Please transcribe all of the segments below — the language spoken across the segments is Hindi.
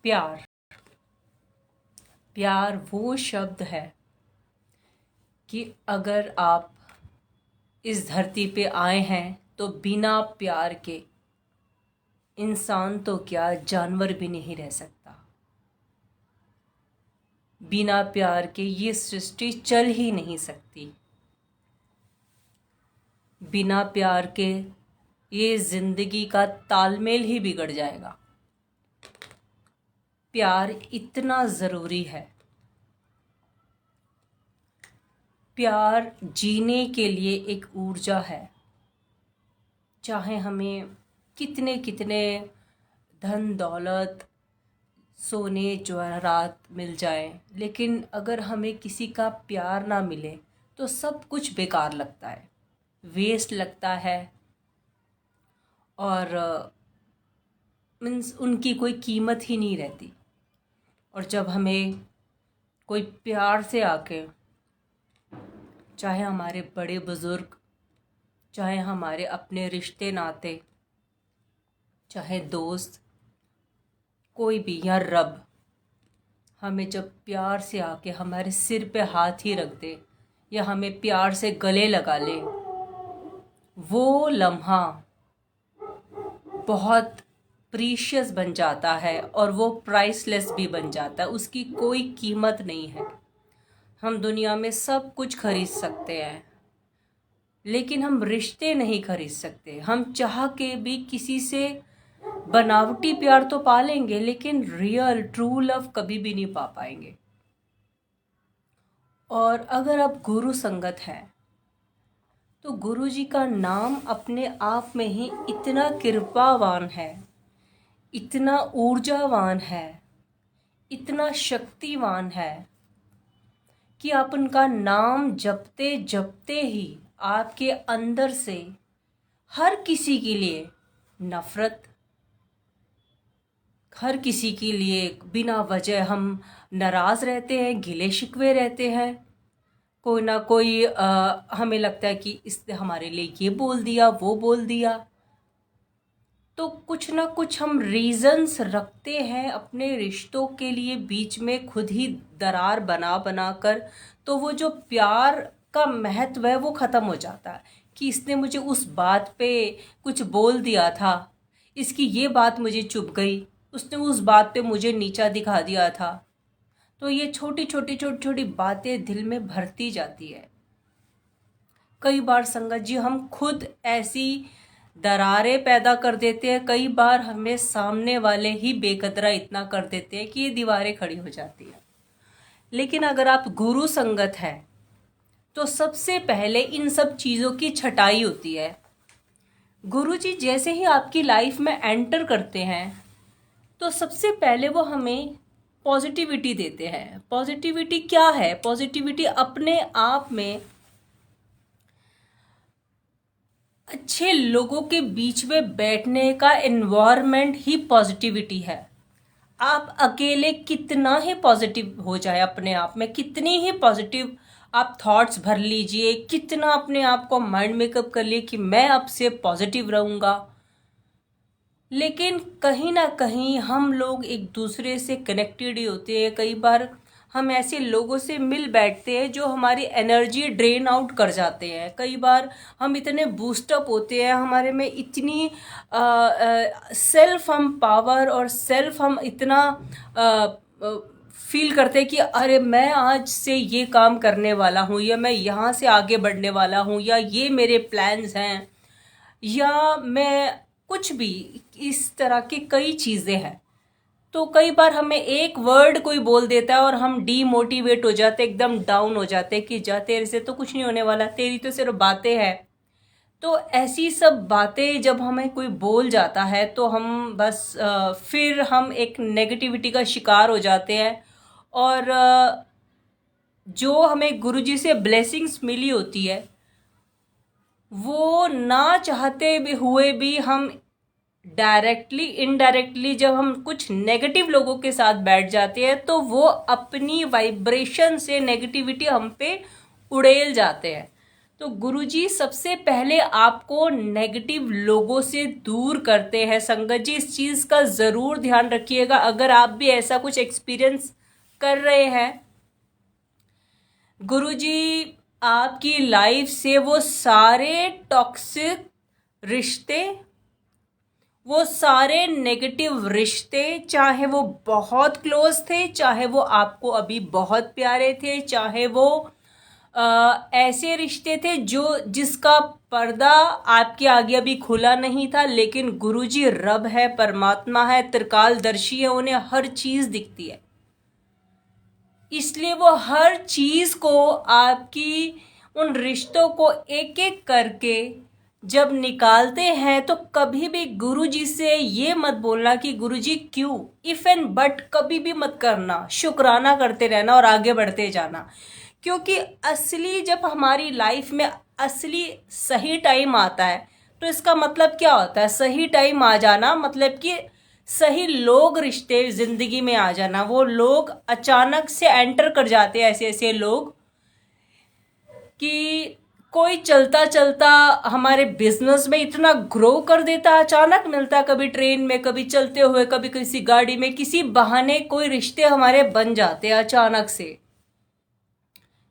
प्यार। प्यार वो शब्द है कि अगर आप इस धरती पे आए हैं तो बिना प्यार के इंसान तो क्या जानवर भी नहीं रह सकता। बिना प्यार के ये सृष्टि चल ही नहीं सकती। बिना प्यार के ये जिंदगी का तालमेल ही बिगड़ जाएगा। प्यार इतना ज़रूरी है। प्यार जीने के लिए एक ऊर्जा है। चाहे हमें कितने कितने धन दौलत सोने जवाहरात मिल जाए, लेकिन अगर हमें किसी का प्यार ना मिले तो सब कुछ बेकार लगता है, वेस्ट लगता है और मीन्स उनकी कोई कीमत ही नहीं रहती। और जब हमें कोई प्यार से आके, चाहे हमारे बड़े बुज़ुर्ग, चाहे हमारे अपने रिश्ते नाते, चाहे दोस्त, कोई भी या रब, हमें जब प्यार से आके हमारे सिर पे हाथ ही रख दे या हमें प्यार से गले लगा ले, वो लम्हा बहुत प्रीशियस बन जाता है और वो प्राइसलेस भी बन जाता है। उसकी कोई कीमत नहीं है। हम दुनिया में सब कुछ खरीद सकते हैं, लेकिन हम रिश्ते नहीं खरीद सकते। हम चाह के भी किसी से बनावटी प्यार तो पा लेंगे, लेकिन रियल ट्रू लव कभी भी नहीं पा पाएंगे। और अगर अब गुरु संगत है तो गुरु जी का नाम अपने आप में ही इतना कृपावान है, इतना ऊर्जावान है, इतना शक्तिवान है कि आप उनका नाम जपते जपते ही आपके अंदर से हर किसी के लिए नफ़रत, हर किसी के लिए बिना वजह हम नाराज़ रहते हैं, गिले शिकवे रहते हैं। कोई ना कोई हमें लगता है कि इसने हमारे लिए ये बोल दिया, वो बोल दिया। तो कुछ ना कुछ हम रीज़न्स रखते हैं अपने रिश्तों के लिए, बीच में खुद ही दरार बना बना कर। तो वो जो प्यार का महत्व है वो ख़त्म हो जाता है कि इसने मुझे उस बात पे कुछ बोल दिया था, इसकी ये बात मुझे चुभ गई, उसने उस बात पे मुझे नीचा दिखा दिया था। तो ये छोटी छोटी छोटी छोटी बातें दिल में भरती जाती है। कई बार संगत जी हम खुद ऐसी दरारें पैदा कर देते हैं, कई बार हमें सामने वाले ही बेकदरा इतना कर देते हैं कि ये दीवारें खड़ी हो जाती हैं। लेकिन अगर आप गुरु संगत है तो सबसे पहले इन सब चीज़ों की छटाई होती है। गुरु जी जैसे ही आपकी लाइफ में एंटर करते हैं तो सबसे पहले वो हमें पॉजिटिविटी देते हैं। पॉजिटिविटी क्या है? पॉजिटिविटी अपने आप में अच्छे लोगों के बीच में बैठने का एनवायरनमेंट ही पॉजिटिविटी है। आप अकेले कितना ही पॉजिटिव हो जाए, अपने आप में कितनी ही पॉजिटिव आप थॉट्स भर लीजिए, कितना अपने आप को माइंड मेकअप कर लिए कि मैं अब से पॉजिटिव रहूँगा, लेकिन कहीं ना कहीं हम लोग एक दूसरे से कनेक्टेड ही होते हैं। कई बार हम ऐसे लोगों से मिल बैठते हैं जो हमारी एनर्जी ड्रेन आउट कर जाते हैं। कई बार हम इतने बूस्टअप होते हैं, हमारे में इतनी सेल्फ हम पावर और सेल्फ हम इतना फील करते हैं कि अरे मैं आज से ये काम करने वाला हूँ, या मैं यहाँ से आगे बढ़ने वाला हूँ, या ये मेरे प्लान्स हैं, या मैं कुछ भी, इस तरह की कई चीज़ें हैं। तो कई बार हमें एक वर्ड कोई बोल देता है और हम डीमोटिवेट हो जाते, एकदम डाउन हो जाते कि जा तेरे से तो कुछ नहीं होने वाला, तेरी तो सिर्फ बातें हैं। तो ऐसी सब बातें जब हमें कोई बोल जाता है तो हम बस फिर हम एक नेगेटिविटी का शिकार हो जाते हैं। और जो हमें गुरुजी से ब्लेसिंग्स मिली होती है वो ना चाहते भी हुए भी हम डायरेक्टली इनडायरेक्टली जब हम कुछ नेगेटिव लोगों के साथ बैठ जाते हैं तो वो अपनी वाइब्रेशन से नेगेटिविटी हम पे उड़ेल जाते हैं। तो गुरुजी सबसे पहले आपको नेगेटिव लोगों से दूर करते हैं। संगत जी, इस चीज़ का ज़रूर ध्यान रखिएगा। अगर आप भी ऐसा कुछ एक्सपीरियंस कर रहे हैं, गुरुजी आपकी लाइफ से वो सारे टॉक्सिक रिश्ते, वो सारे नेगेटिव रिश्ते, चाहे वो बहुत क्लोज थे, चाहे वो आपको अभी बहुत प्यारे थे, चाहे वो ऐसे रिश्ते थे जिसका पर्दा आपके आगे अभी खुला नहीं था, लेकिन गुरुजी रब है, परमात्मा है, त्रिकालदर्शी है, उन्हें हर चीज दिखती है। इसलिए वो हर चीज को, आपकी उन रिश्तों को एक एक करके जब निकालते हैं, तो कभी भी गुरुजी से ये मत बोलना कि गुरुजी क्यों, इफ एंड बट कभी भी मत करना। शुक्राना करते रहना और आगे बढ़ते जाना। क्योंकि असली, जब हमारी लाइफ में असली सही टाइम आता है, तो इसका मतलब क्या होता है? सही टाइम आ जाना मतलब कि सही लोग, रिश्ते जिंदगी में आ जाना। वो लोग अचानक से एंटर कर जाते हैं, ऐसे ऐसे लोग कि कोई चलता चलता हमारे बिजनेस में इतना ग्रो कर देता, अचानक मिलता, कभी ट्रेन में, कभी चलते हुए, कभी किसी गाड़ी में, किसी बहाने कोई रिश्ते हमारे बन जाते हैं अचानक से।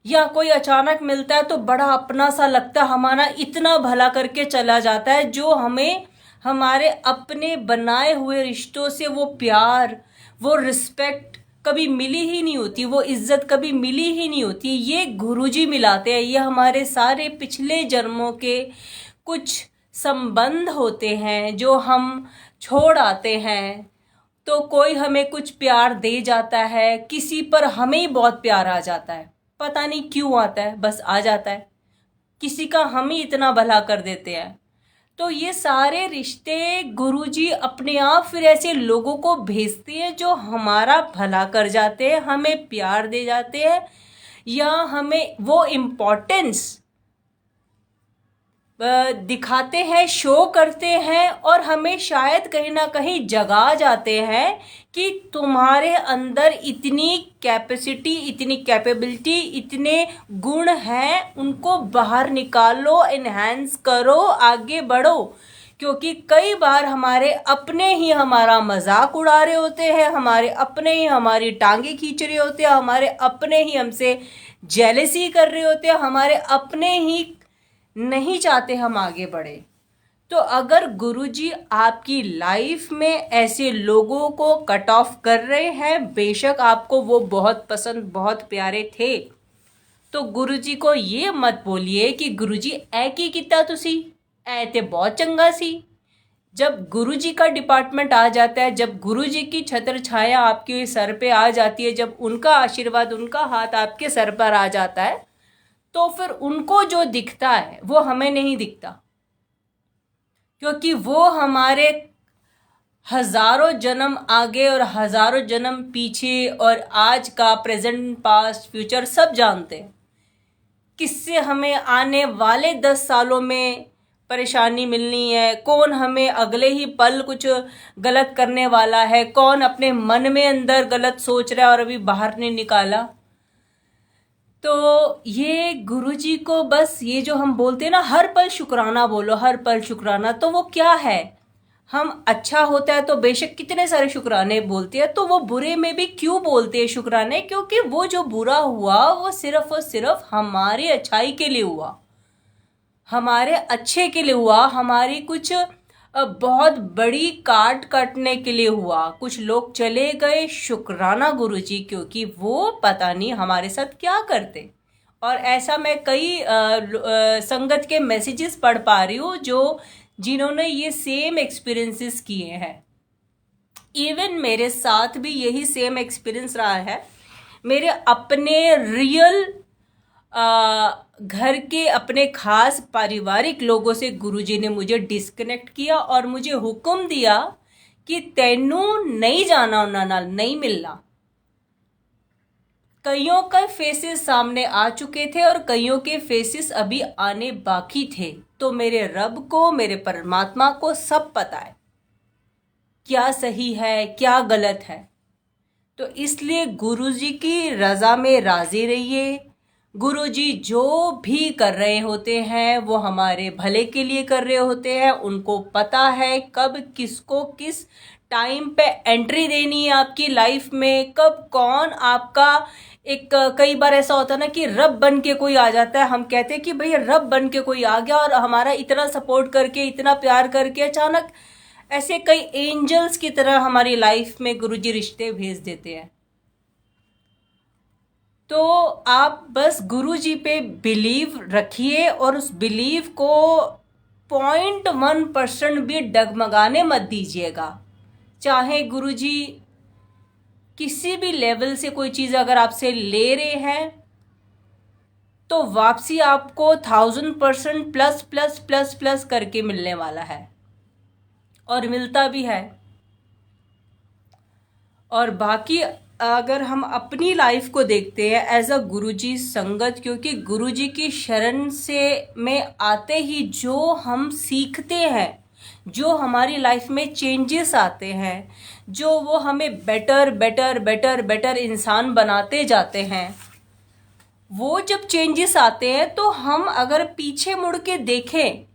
या कोई अचानक मिलता है तो बड़ा अपना सा लगता है, हमारा इतना भला करके चला जाता है, जो हमें हमारे अपने बनाए हुए रिश्तों से वो प्यार, वो रिस्पेक्ट कभी मिली ही नहीं होती, वो इज्जत कभी मिली ही नहीं होती। ये गुरुजी मिलाते हैं। ये हमारे सारे पिछले जन्मों के कुछ संबंध होते हैं जो हम छोड़ आते हैं। तो कोई हमें कुछ प्यार दे जाता है, किसी पर हमें ही बहुत प्यार आ जाता है, पता नहीं क्यों आता है, बस आ जाता है। किसी का हम ही इतना भला कर देते हैं। तो ये सारे रिश्ते गुरुजी अपने आप फिर ऐसे लोगों को भेजते हैं जो हमारा भला कर जाते हैं, हमें प्यार दे जाते हैं, या हमें वो इम्पोर्टेंस दिखाते हैं, शो करते हैं, और हमें शायद कहीं ना कहीं जगा जाते हैं कि तुम्हारे अंदर इतनी कैपेसिटी, इतनी कैपेबिलिटी, इतने गुण हैं, उनको बाहर निकालो, इन्हेंस करो, आगे बढ़ो। क्योंकि कई बार हमारे अपने ही हमारा मजाक उड़ा रहे होते हैं, हमारे अपने ही हमारी टांगे खींच रहे होते हैं, हमारे अपने ही हमसे जेलसी कर रहे होते हैं, हमारे अपने ही नहीं चाहते हम आगे बढ़े। तो अगर गुरुजी आपकी लाइफ में ऐसे लोगों को कट ऑफ कर रहे हैं, बेशक आपको वो बहुत पसंद, बहुत प्यारे थे, तो गुरुजी को ये मत बोलिए कि गुरुजी ऐ की किता तुसी, ऐ ते बहुत चंगा सी। जब गुरुजी का डिपार्टमेंट आ जाता है, जब गुरुजी की छत्र छाया आपके सर पे आ जाती है, जब उनका आशीर्वाद, उनका हाथ आपके सर पर आ जाता है, तो फिर उनको जो दिखता है वो हमें नहीं दिखता। क्योंकि वो हमारे हजारों जन्म आगे और हजारों जन्म पीछे, और आज का, प्रेजेंट, पास्ट, फ्यूचर सब जानते हैं। किससे हमें आने वाले 10 सालों में परेशानी मिलनी है, कौन हमें अगले ही पल कुछ गलत करने वाला है, कौन अपने मन में अंदर गलत सोच रहा है और अभी बाहर नहीं निकाला। तो ये गुरुजी को बस ये जो हम बोलते हैं ना, हर पल शुक्राना बोलो, हर पल शुक्राना, तो वो क्या है? हम अच्छा होता है तो बेशक कितने सारे शुक्राने बोलते हैं, तो वो बुरे में भी क्यों बोलते हैं शुक्राने? क्योंकि वो जो बुरा हुआ वो सिर्फ और सिर्फ हमारी अच्छाई के लिए हुआ, हमारे अच्छे के लिए हुआ, हमारी कुछ बहुत बड़ी काट काटने के लिए हुआ। कुछ लोग चले गए, शुक्राना गुरुजी, क्योंकि वो पता नहीं हमारे साथ क्या करते। और ऐसा मैं कई संगत के मैसेजेस पढ़ पा रही हूँ जिन्होंने ये सेम एक्सपीरियंसेस किए हैं। इवन मेरे साथ भी यही सेम एक्सपीरियंस रहा है। मेरे अपने रियल घर के अपने खास पारिवारिक लोगों से गुरुजी ने मुझे डिस्कनेक्ट किया और मुझे हुक्म दिया कि तेनू नहीं जाना, उन्हां नाल नहीं मिलना। कईयों का फेसेस सामने आ चुके थे और कईयों के फेसेस अभी आने बाकी थे। तो मेरे रब को, मेरे परमात्मा को सब पता है क्या सही है, क्या गलत है। तो इसलिए गुरुजी की रजा में राजी रहिए, गुरुजी जो भी कर रहे होते हैं वो हमारे भले के लिए कर रहे होते हैं। उनको पता है कब किसको किस टाइम पे एंट्री देनी है आपकी लाइफ में, कब कौन आपका एक कई बार ऐसा होता है ना कि रब बन के कोई आ जाता है। हम कहते हैं कि भैया रब बन के कोई आ गया और हमारा इतना सपोर्ट करके इतना प्यार करके अचानक ऐसे कई एंजल्स की तरह हमारी लाइफ में गुरुजी रिश्ते भेज देते हैं। तो आप बस गुरुजी पे बिलीव रखिए और उस बिलीव को 0.1% भी डगमगाने मत दीजिएगा। चाहे गुरुजी किसी भी लेवल से कोई चीज़ अगर आपसे ले रहे हैं तो वापसी आपको 1000% प्लस प्लस प्लस प्लस करके मिलने वाला है और मिलता भी है। और बाकी अगर हम अपनी लाइफ को देखते हैं एज अ गुरुजी संगत, क्योंकि गुरुजी की शरण से में आते ही जो हम सीखते हैं, जो हमारी लाइफ में चेंजेस आते हैं, जो वो हमें बेटर बेटर बेटर बेटर इंसान बनाते जाते हैं, वो जब चेंजेस आते हैं तो हम अगर पीछे मुड़ के देखें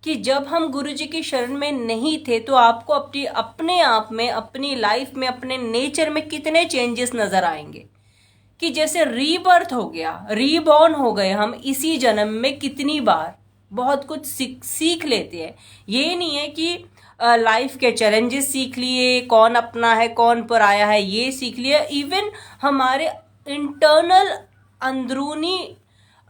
कि जब हम गुरुजी की शरण में नहीं थे तो आपको अपने आप में, अपनी लाइफ में, अपने नेचर में कितने चेंजेस नजर आएंगे कि जैसे रीबर्थ हो गया, रीबॉर्न हो गए हम इसी जन्म में कितनी बार, बहुत कुछ सीख लेते हैं। ये नहीं है कि लाइफ के चैलेंजेस सीख लिए, कौन अपना है कौन पराया है ये सीख लिया, इवन हमारे इंटरनल अंदरूनी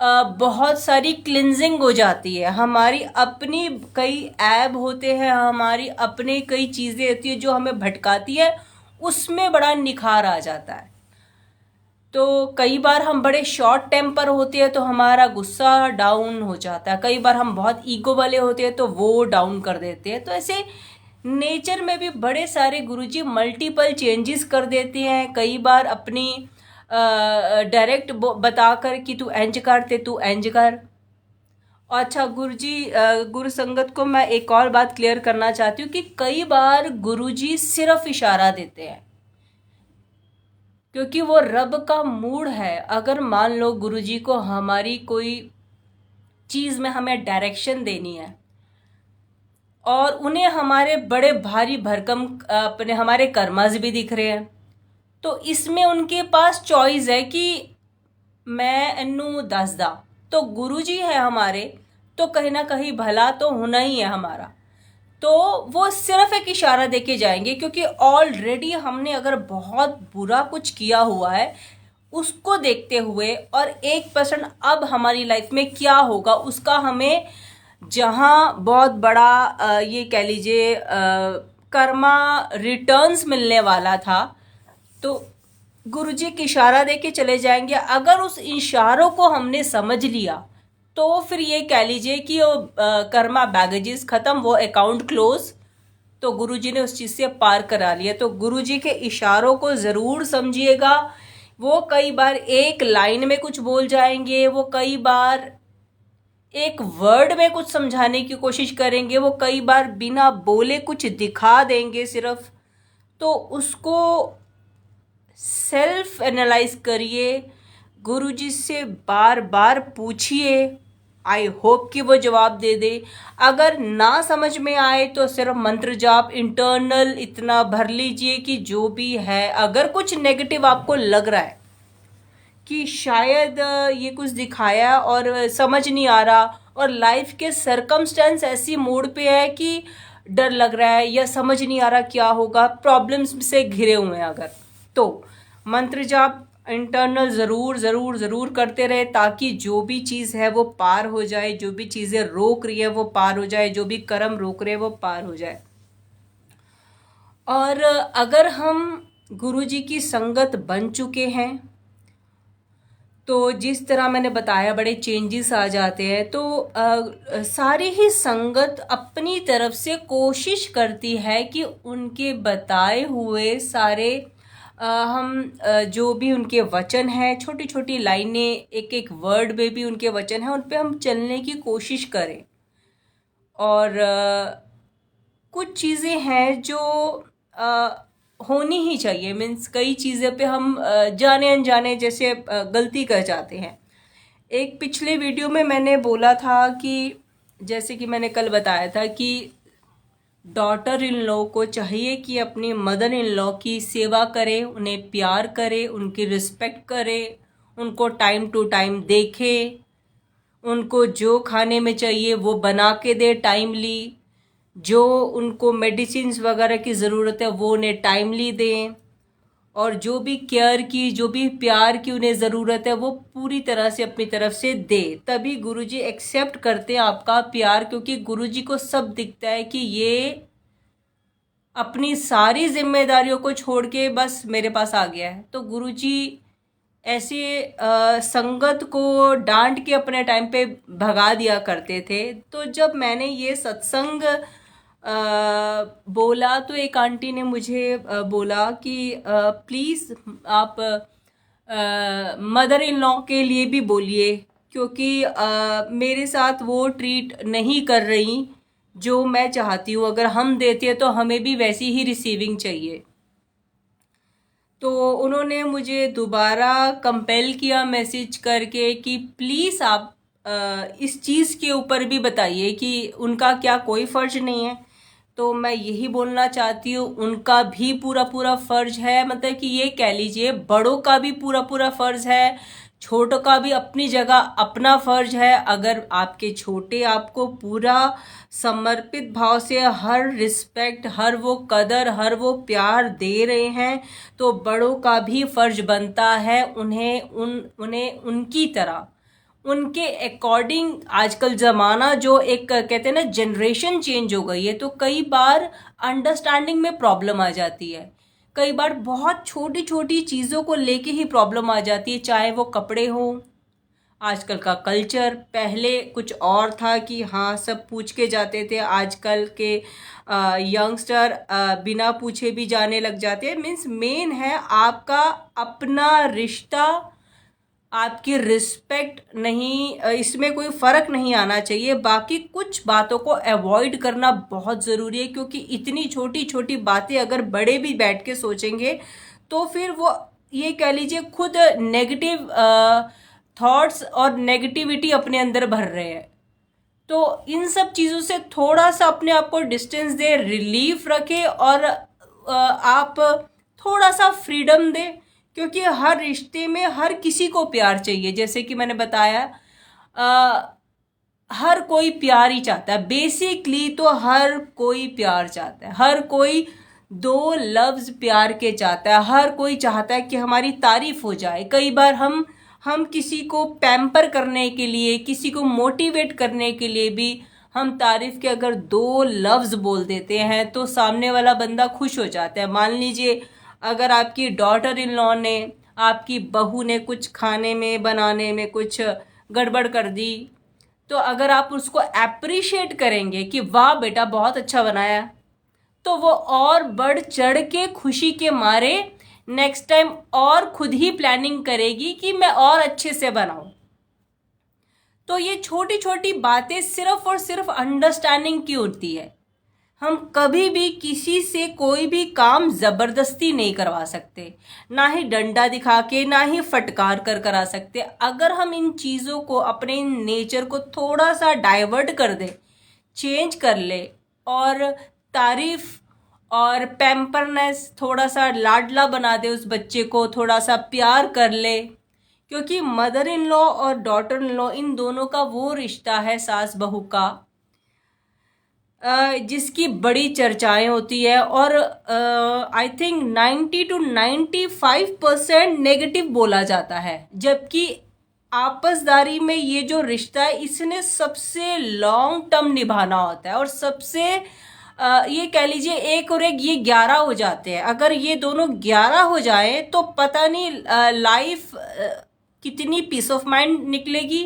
बहुत सारी क्लिनजिंग हो जाती है। हमारी अपनी कई ऐब होते हैं, हमारी अपने कई चीज़ें होती है जो हमें भटकाती है, उसमें बड़ा निखार आ जाता है। तो कई बार हम बड़े शॉर्ट टेम्पर होते हैं तो हमारा गुस्सा डाउन हो जाता है, कई बार हम बहुत ईगो वाले होते हैं तो वो डाउन कर देते हैं। तो ऐसे नेचर में भी बड़े सारे गुरुजी मल्टीपल चेंजेस कर देते हैं, कई बार अपनी डायरेक्ट बता कर कि तू इंज कर ते तू इंज कर। अच्छा गुरुजी, गुरु संगत को मैं एक और बात क्लियर करना चाहती हूँ कि कई बार गुरुजी सिर्फ इशारा देते हैं क्योंकि वो रब का मूड है। अगर मान लो गुरुजी को हमारी कोई चीज़ में हमें डायरेक्शन देनी है और उन्हें हमारे बड़े भारी भरकम अपने हमारे कर्मास भी दिख रहे हैं, तो इसमें उनके पास चॉइस है कि मैं इन्नू दस दा, तो गुरुजी है हमारे तो कहीं ना कहीं भला तो होना ही है हमारा। तो वो सिर्फ एक इशारा देके जाएंगे क्योंकि ऑलरेडी हमने अगर बहुत बुरा कुछ किया हुआ है उसको देखते हुए और 1% अब हमारी लाइफ में क्या होगा उसका हमें, जहाँ बहुत बड़ा ये कह लीजिए कर्मा रिटर्न्स मिलने वाला था, तो गुरुजी की इशारा देके चले जाएंगे। अगर उस इशारों को हमने समझ लिया तो फिर ये कह लीजिए कि वो कर्मा बैगेजेस खत्म, वो अकाउंट क्लोज, तो गुरुजी ने उस चीज़ से पार करा लिया। तो गुरुजी के इशारों को ज़रूर समझिएगा। वो कई बार एक लाइन में कुछ बोल जाएंगे, वो कई बार एक वर्ड में कुछ समझाने की कोशिश करेंगे, वो कई बार बिना बोले कुछ दिखा देंगे सिर्फ। तो उसको सेल्फ एनालाइज करिए, गुरुजी से बार बार पूछिए, आई होप कि वो जवाब दे दे। अगर ना समझ में आए तो सिर्फ मंत्र जाप इंटरनल इतना भर लीजिए कि जो भी है, अगर कुछ नेगेटिव आपको लग रहा है कि शायद ये कुछ दिखाया और समझ नहीं आ रहा और लाइफ के सरकमस्टेंस ऐसी मोड पे है कि डर लग रहा है या समझ नहीं आ रहा क्या होगा, प्रॉब्लम्स से घिरे हुए हैं अगर, तो मंत्र जाप इंटरनल ज़रूर ज़रूर ज़रूर करते रहे ताकि जो भी चीज़ है वो पार हो जाए, जो भी चीज़ें रोक रही है वो पार हो जाए, जो भी कर्म रोक रहे हैं वो पार हो जाए। और अगर हम गुरुजी की संगत बन चुके हैं तो जिस तरह मैंने बताया बड़े चेंजेस आ जाते हैं। तो सारी ही संगत अपनी तरफ से कोशिश करती है कि उनके बताए हुए सारे हम जो भी उनके वचन हैं, छोटी छोटी लाइनें, एक एक वर्ड में भी उनके वचन हैं, उन पे हम चलने की कोशिश करें। और कुछ चीज़ें हैं जो होनी ही चाहिए, मीन्स कई चीज़ें पे हम जाने अनजाने जैसे गलती कर जाते हैं। एक पिछले वीडियो में मैंने बोला था कि जैसे कि मैंने कल बताया था कि डॉटर इन लॉ को चाहिए कि अपनी मदर इन लॉ की सेवा करे, उन्हें प्यार करे, उनकी रिस्पेक्ट करे, उनको टाइम टू टाइम देखे, उनको जो खाने में चाहिए वो बना के दे टाइमली, जो उनको मेडिसिन्स वगैरह की ज़रूरत है वो उन्हें टाइमली दें, और जो भी केयर की, जो भी प्यार की उन्हें ज़रूरत है वो पूरी तरह से अपनी तरफ से दे। तभी गुरुजी एक्सेप्ट करते हैं आपका प्यार, क्योंकि गुरुजी को सब दिखता है कि ये अपनी सारी जिम्मेदारियों को छोड़ के बस मेरे पास आ गया है। तो गुरुजी ऐसे संगत को डांट के अपने टाइम पे भगा दिया करते थे। तो जब मैंने ये सत्संग बोला तो एक आंटी ने मुझे बोला कि प्लीज़ आप मदर इन लॉ के लिए भी बोलिए, क्योंकि मेरे साथ वो ट्रीट नहीं कर रही जो मैं चाहती हूँ। अगर हम देते हैं तो हमें भी वैसी ही रिसीविंग चाहिए। तो उन्होंने मुझे दोबारा कंपेल किया मैसेज करके कि प्लीज़ आप इस चीज़ के ऊपर भी बताइए कि उनका क्या कोई फ़र्ज नहीं है। तो मैं यही बोलना चाहती हूँ, उनका भी पूरा पूरा फ़र्ज है। मतलब कि ये कह लीजिए बड़ों का भी पूरा पूरा फ़र्ज है, छोटों का भी अपनी जगह अपना फ़र्ज है। अगर आपके छोटे आपको पूरा समर्पित भाव से हर रिस्पेक्ट, हर वो कदर, हर वो प्यार दे रहे हैं, तो बड़ों का भी फ़र्ज बनता है उन्हें उनकी तरह, उनके अकॉर्डिंग। आजकल ज़माना जो एक कहते हैं ना, जनरेशन चेंज हो गई है, तो कई बार अंडरस्टैंडिंग में प्रॉब्लम आ जाती है। कई बार बहुत छोटी छोटी चीज़ों को लेके ही प्रॉब्लम आ जाती है, चाहे वो कपड़े हों। आजकल का कल्चर, पहले कुछ और था कि हाँ सब पूछ के जाते थे, आजकल के यंगस्टर बिना पूछे भी जाने लग जाते हैं। मीन्स मेन है आपका अपना रिश्ता, आपकी रिस्पेक्ट नहीं, इसमें कोई फ़र्क नहीं आना चाहिए। बाकी कुछ बातों को अवॉइड करना बहुत ज़रूरी है, क्योंकि इतनी छोटी छोटी बातें अगर बड़े भी बैठ के सोचेंगे तो फिर वो ये कह लीजिए खुद नेगेटिव थॉट्स और नेगेटिविटी अपने अंदर भर रहे हैं। तो इन सब चीज़ों से थोड़ा सा अपने आप को डिस्टेंस दे, रिलीफ रखें, और आप थोड़ा सा फ्रीडम दें, क्योंकि हर रिश्ते में हर किसी को प्यार चाहिए। जैसे कि मैंने बताया, हर कोई प्यार ही चाहता है बेसिकली। तो हर कोई प्यार चाहता है, हर कोई दो लफ्ज़ प्यार के चाहता है, हर कोई चाहता है कि हमारी तारीफ हो जाए। कई बार हम किसी को पैम्पर करने के लिए, किसी को मोटिवेट करने के लिए भी हम तारीफ के अगर दो लफ्ज़ बोल देते हैं तो सामने वाला बंदा खुश हो जाता है। मान लीजिए अगर आपकी डॉटर इन लॉ ने, आपकी बहू ने कुछ खाने में बनाने में कुछ गड़बड़ कर दी, तो अगर आप उसको अप्रिशिएट करेंगे कि वाह बेटा बहुत अच्छा बनाया, तो वो और बढ़ चढ़ के खुशी के मारे नेक्स्ट टाइम और खुद ही प्लानिंग करेगी कि मैं और अच्छे से बनाऊं। तो ये छोटी छोटी बातें सिर्फ और सिर्फ अंडरस्टैंडिंग की होती है। हम कभी भी किसी से कोई भी काम ज़बरदस्ती नहीं करवा सकते, ना ही डंडा दिखा के, ना ही फटकार कर करा सकते। अगर हम इन चीज़ों को, अपने नेचर को थोड़ा सा डाइवर्ट कर दे, चेंज कर ले, और तारीफ और पैम्परनेस, थोड़ा सा लाडला बना दे उस बच्चे को, थोड़ा सा प्यार कर ले। क्योंकि मदर इन लॉ और डॉटर इन लॉ, इन दोनों का वो रिश्ता है, सास बहू का, जिसकी बड़ी चर्चाएं होती है। और आई थिंक 90 to 95% नेगेटिव बोला जाता है, जबकि आपसदारी में ये जो रिश्ता है इसने सबसे लॉन्ग टर्म निभाना होता है, और सबसे ये कह लीजिए एक और एक ये 11 हो जाते हैं। अगर ये दोनों 11 हो जाए तो पता नहीं लाइफ कितनी पीस ऑफ माइंड निकलेगी,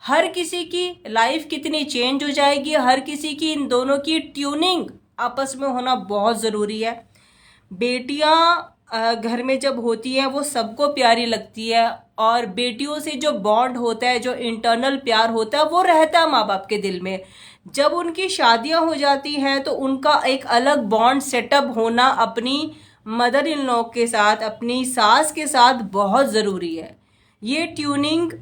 हर किसी की लाइफ कितनी चेंज हो जाएगी, हर किसी की। इन दोनों की ट्यूनिंग आपस में होना बहुत ज़रूरी है। बेटियां घर में जब होती हैं वो सबको प्यारी लगती है, और बेटियों से जो बॉन्ड होता है, जो इंटरनल प्यार होता है, वो रहता है माँ बाप के दिल में। जब उनकी शादियां हो जाती हैं तो उनका एक अलग बॉन्ड सेटअप होना अपनी मदर इन लॉ के साथ, अपनी सास के साथ बहुत ज़रूरी है। ये ट्यूनिंग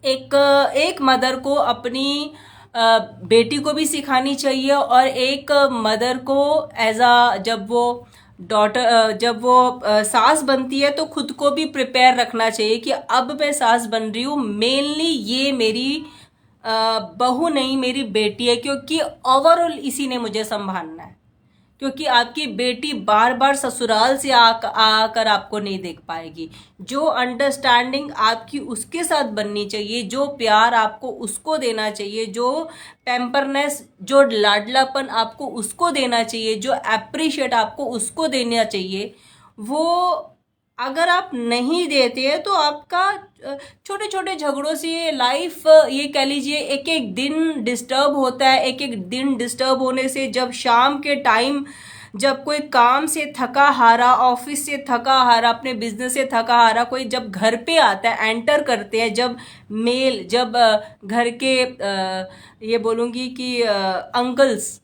एक एक मदर को अपनी बेटी को भी सिखानी चाहिए, और एक मदर को एज अ जब वो जब वो सास बनती है तो खुद को भी प्रिपेयर रखना चाहिए कि अब मैं सास बन रही हूँ, मेनली ये मेरी बहू नहीं, मेरी बेटी है, क्योंकि ओवरऑल इसी ने मुझे संभालना है। क्योंकि आपकी बेटी बार बार ससुराल से आकर आपको नहीं देख पाएगी। जो अंडरस्टैंडिंग आपकी उसके साथ बननी चाहिए, जो प्यार आपको उसको देना चाहिए, जो पैम्परनेस, जो लाडलापन आपको उसको देना चाहिए, जो अप्रिशिएट आपको उसको देना चाहिए, वो अगर आप नहीं देते हैं तो आपका छोटे छोटे झगड़ों से लाइफ, ये कह लीजिए, एक एक दिन डिस्टर्ब होता है। एक एक दिन डिस्टर्ब होने से जब शाम के टाइम, जब कोई काम से थका हारा, ऑफिस से थका हारा, अपने बिजनेस से थका हारा कोई जब घर पे आता है, एंटर करते हैं, जब जब घर के ये बोलूँगी कि अंकल्स,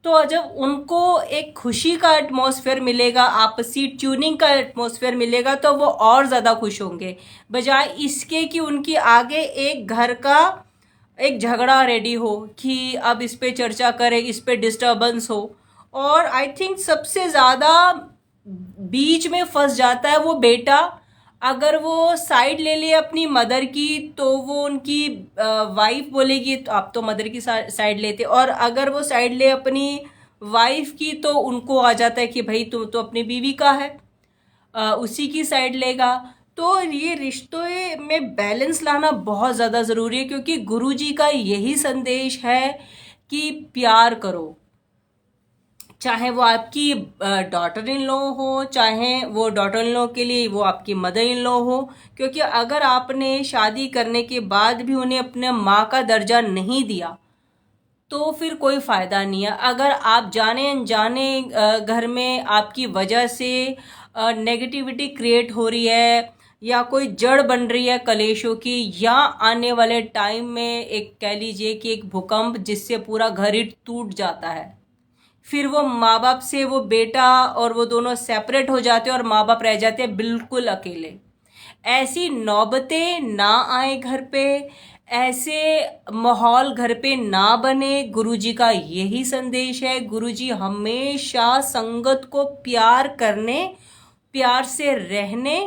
तो जब उनको एक खुशी का एटमॉस्फेयर मिलेगा, आपसी ट्यूनिंग का एटमॉस्फेयर मिलेगा, तो वो और ज़्यादा खुश होंगे, बजाय इसके कि उनकी आगे एक घर का एक झगड़ा रेडी हो कि अब इस पे चर्चा करें, इस पे डिस्टर्बेंस हो। और आई थिंक सबसे ज़्यादा बीच में फंस जाता है वो बेटा। अगर वो साइड ले ले अपनी मदर की, तो वो उनकी वाइफ बोलेगी तो आप तो मदर की साइड लेते, और अगर वो साइड ले अपनी वाइफ की तो उनको आ जाता है कि भाई तुम तो अपनी बीवी का है, उसी की साइड लेगा। तो ये रिश्तों में बैलेंस लाना बहुत ज़्यादा ज़रूरी है, क्योंकि गुरुजी का यही संदेश है कि प्यार करो, चाहे वो आपकी डॉटर इन लॉ हो, चाहे वो डॉटर इन लॉ के लिए वो आपकी मदर इन लॉ हो। क्योंकि अगर आपने शादी करने के बाद भी उन्हें अपने माँ का दर्जा नहीं दिया तो फिर कोई फ़ायदा नहीं है। अगर आप जाने अनजाने घर में आपकी वजह से नेगेटिविटी क्रिएट हो रही है, या कोई जड़ बन रही है कलेशों की, या आने वाले टाइम में एक कह लीजिए कि एक भूकंप जिससे पूरा घर ही टूट जाता है, फिर वो माँ बाप से वो बेटा और वो दोनों सेपरेट हो जाते हैं और माँ बाप रह जाते हैं बिल्कुल अकेले। ऐसी नौबतें ना आए घर पे, ऐसे माहौल घर पे ना बने। गुरुजी का यही संदेश है। गुरुजी हमेशा संगत को प्यार करने, प्यार से रहने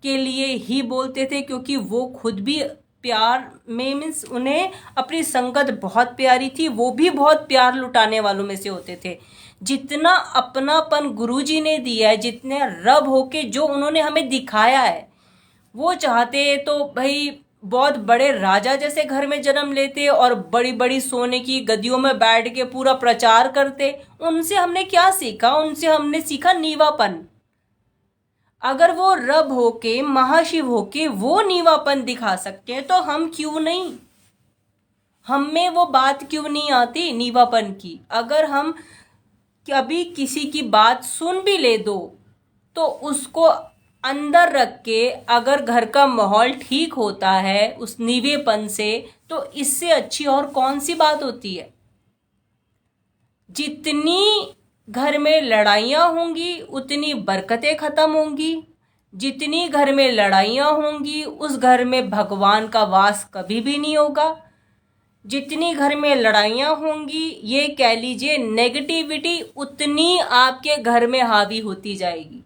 के लिए ही बोलते थे, क्योंकि वो खुद भी प्यार में, मीन्स उन्हें अपनी संगत बहुत प्यारी थी, वो भी बहुत प्यार लुटाने वालों में से होते थे। जितना अपनापन गुरुजी ने दिया है, जितने रब होके जो उन्होंने हमें दिखाया है, वो चाहते तो भाई बहुत बड़े राजा जैसे घर में जन्म लेते और बड़ी बड़ी सोने की गद्दियों में बैठ के पूरा प्रचार करते। उनसे हमने क्या सीखा? उनसे हमने सीखा नीवापन। अगर वो रब होके, महाशिव होके वो नीवापन दिखा सकते हैं तो हम क्यों नहीं? हम में वो बात क्यों नहीं आती नीवापन की? अगर हम कभी किसी की बात सुन भी ले दो तो उसको अंदर रख के अगर घर का माहौल ठीक होता है उस नीवेपन से, तो इससे अच्छी और कौन सी बात होती है? जितनी घर में लड़ाइयाँ होंगी उतनी बरकतें खत्म होंगी। जितनी घर में लड़ाइयाँ होंगी उस घर में भगवान का वास कभी भी नहीं होगा। जितनी घर में लड़ाइयाँ होंगी, ये कह लीजिए नेगेटिविटी उतनी आपके घर में हावी होती जाएगी।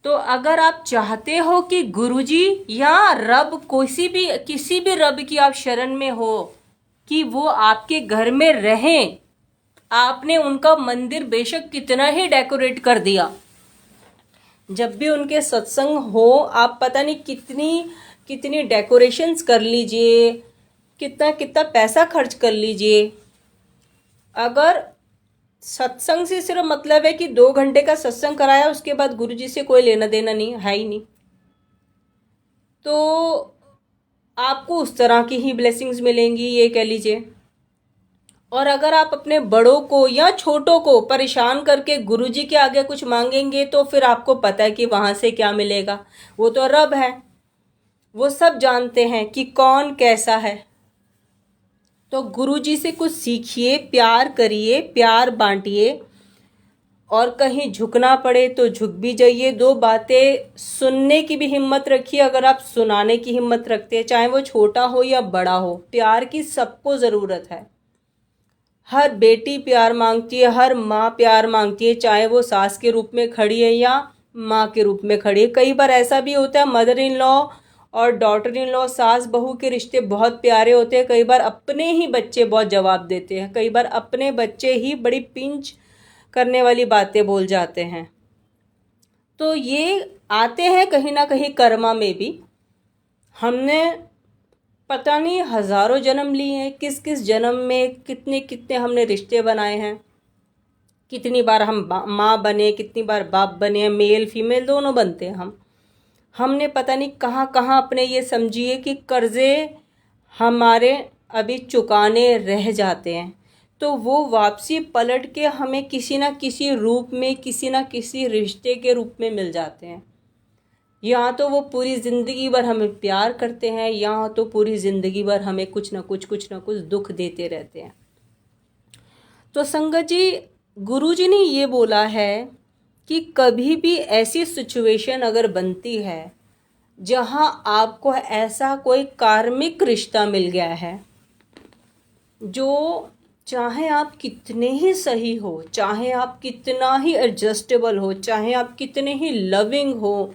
तो अगर आप चाहते हो कि गुरुजी या रब, किसी भी रब की आप शरण में हो कि वो आपके घर में रहें, आपने उनका मंदिर बेशक कितना ही डेकोरेट कर दिया, जब भी उनके सत्संग हो आप पता नहीं कितनी कितनी डेकोरेशंस कर लीजिए, कितना कितना पैसा खर्च कर लीजिए, अगर सत्संग से सिर्फ मतलब है कि 2 घंटे का सत्संग कराया, उसके बाद गुरुजी से कोई लेना देना नहीं है ही नहीं, तो आपको उस तरह की ही ब्लेसिंग्स मिलेंगी, ये कह लीजिए। और अगर आप अपने बड़ों को या छोटों को परेशान करके गुरुजी के आगे कुछ मांगेंगे तो फिर आपको पता है कि वहां से क्या मिलेगा। वो तो रब है, वो सब जानते हैं कि कौन कैसा है। तो गुरुजी से कुछ सीखिए, प्यार करिए, प्यार बांटिए, और कहीं झुकना पड़े तो झुक भी जाइए। दो बातें सुनने की भी हिम्मत रखिए अगर आप सुनाने की हिम्मत रखते हैं, चाहे वो छोटा हो या बड़ा हो। प्यार की सबको ज़रूरत है। हर बेटी प्यार मांगती है, हर माँ प्यार मांगती है, चाहे वो सास के रूप में खड़ी है या माँ के रूप में खड़ी है। कई बार ऐसा भी होता है मदर इन लॉ और डॉटर इन लॉ, सास बहू के रिश्ते बहुत प्यारे होते हैं। कई बार अपने ही बच्चे बहुत जवाब देते हैं, कई बार अपने बच्चे ही बड़ी पिंच करने वाली बातें बोल जाते हैं। तो ये आते हैं कहीं ना कहीं कर्मा में भी। हमने पता नहीं हजारों जन्म लिए हैं, किस किस जन्म में कितने कितने हमने रिश्ते बनाए हैं। कितनी बार हम माँ बने, कितनी बार बाप बने, मेल फीमेल दोनों बनते हैं हमने पता नहीं कहाँ कहाँ अपने ये समझिए कि कर्जे हमारे अभी चुकाने रह जाते हैं। तो वो वापसी पलट के हमें किसी ना किसी रूप में, किसी ना किसी रिश्ते के रूप में मिल जाते हैं। या तो वो पूरी ज़िंदगी भर हमें प्यार करते हैं, या तो पूरी ज़िंदगी भर हमें कुछ ना कुछ दुख देते रहते हैं। तो संगत जी, गुरुजी ने ये बोला है कि कभी भी ऐसी सिचुएशन अगर बनती है जहां आपको ऐसा कोई कार्मिक रिश्ता मिल गया है, जो चाहे आप कितने ही सही हो, चाहे आप कितना ही एडजस्टेबल हो, चाहे आप कितने ही लविंग हो,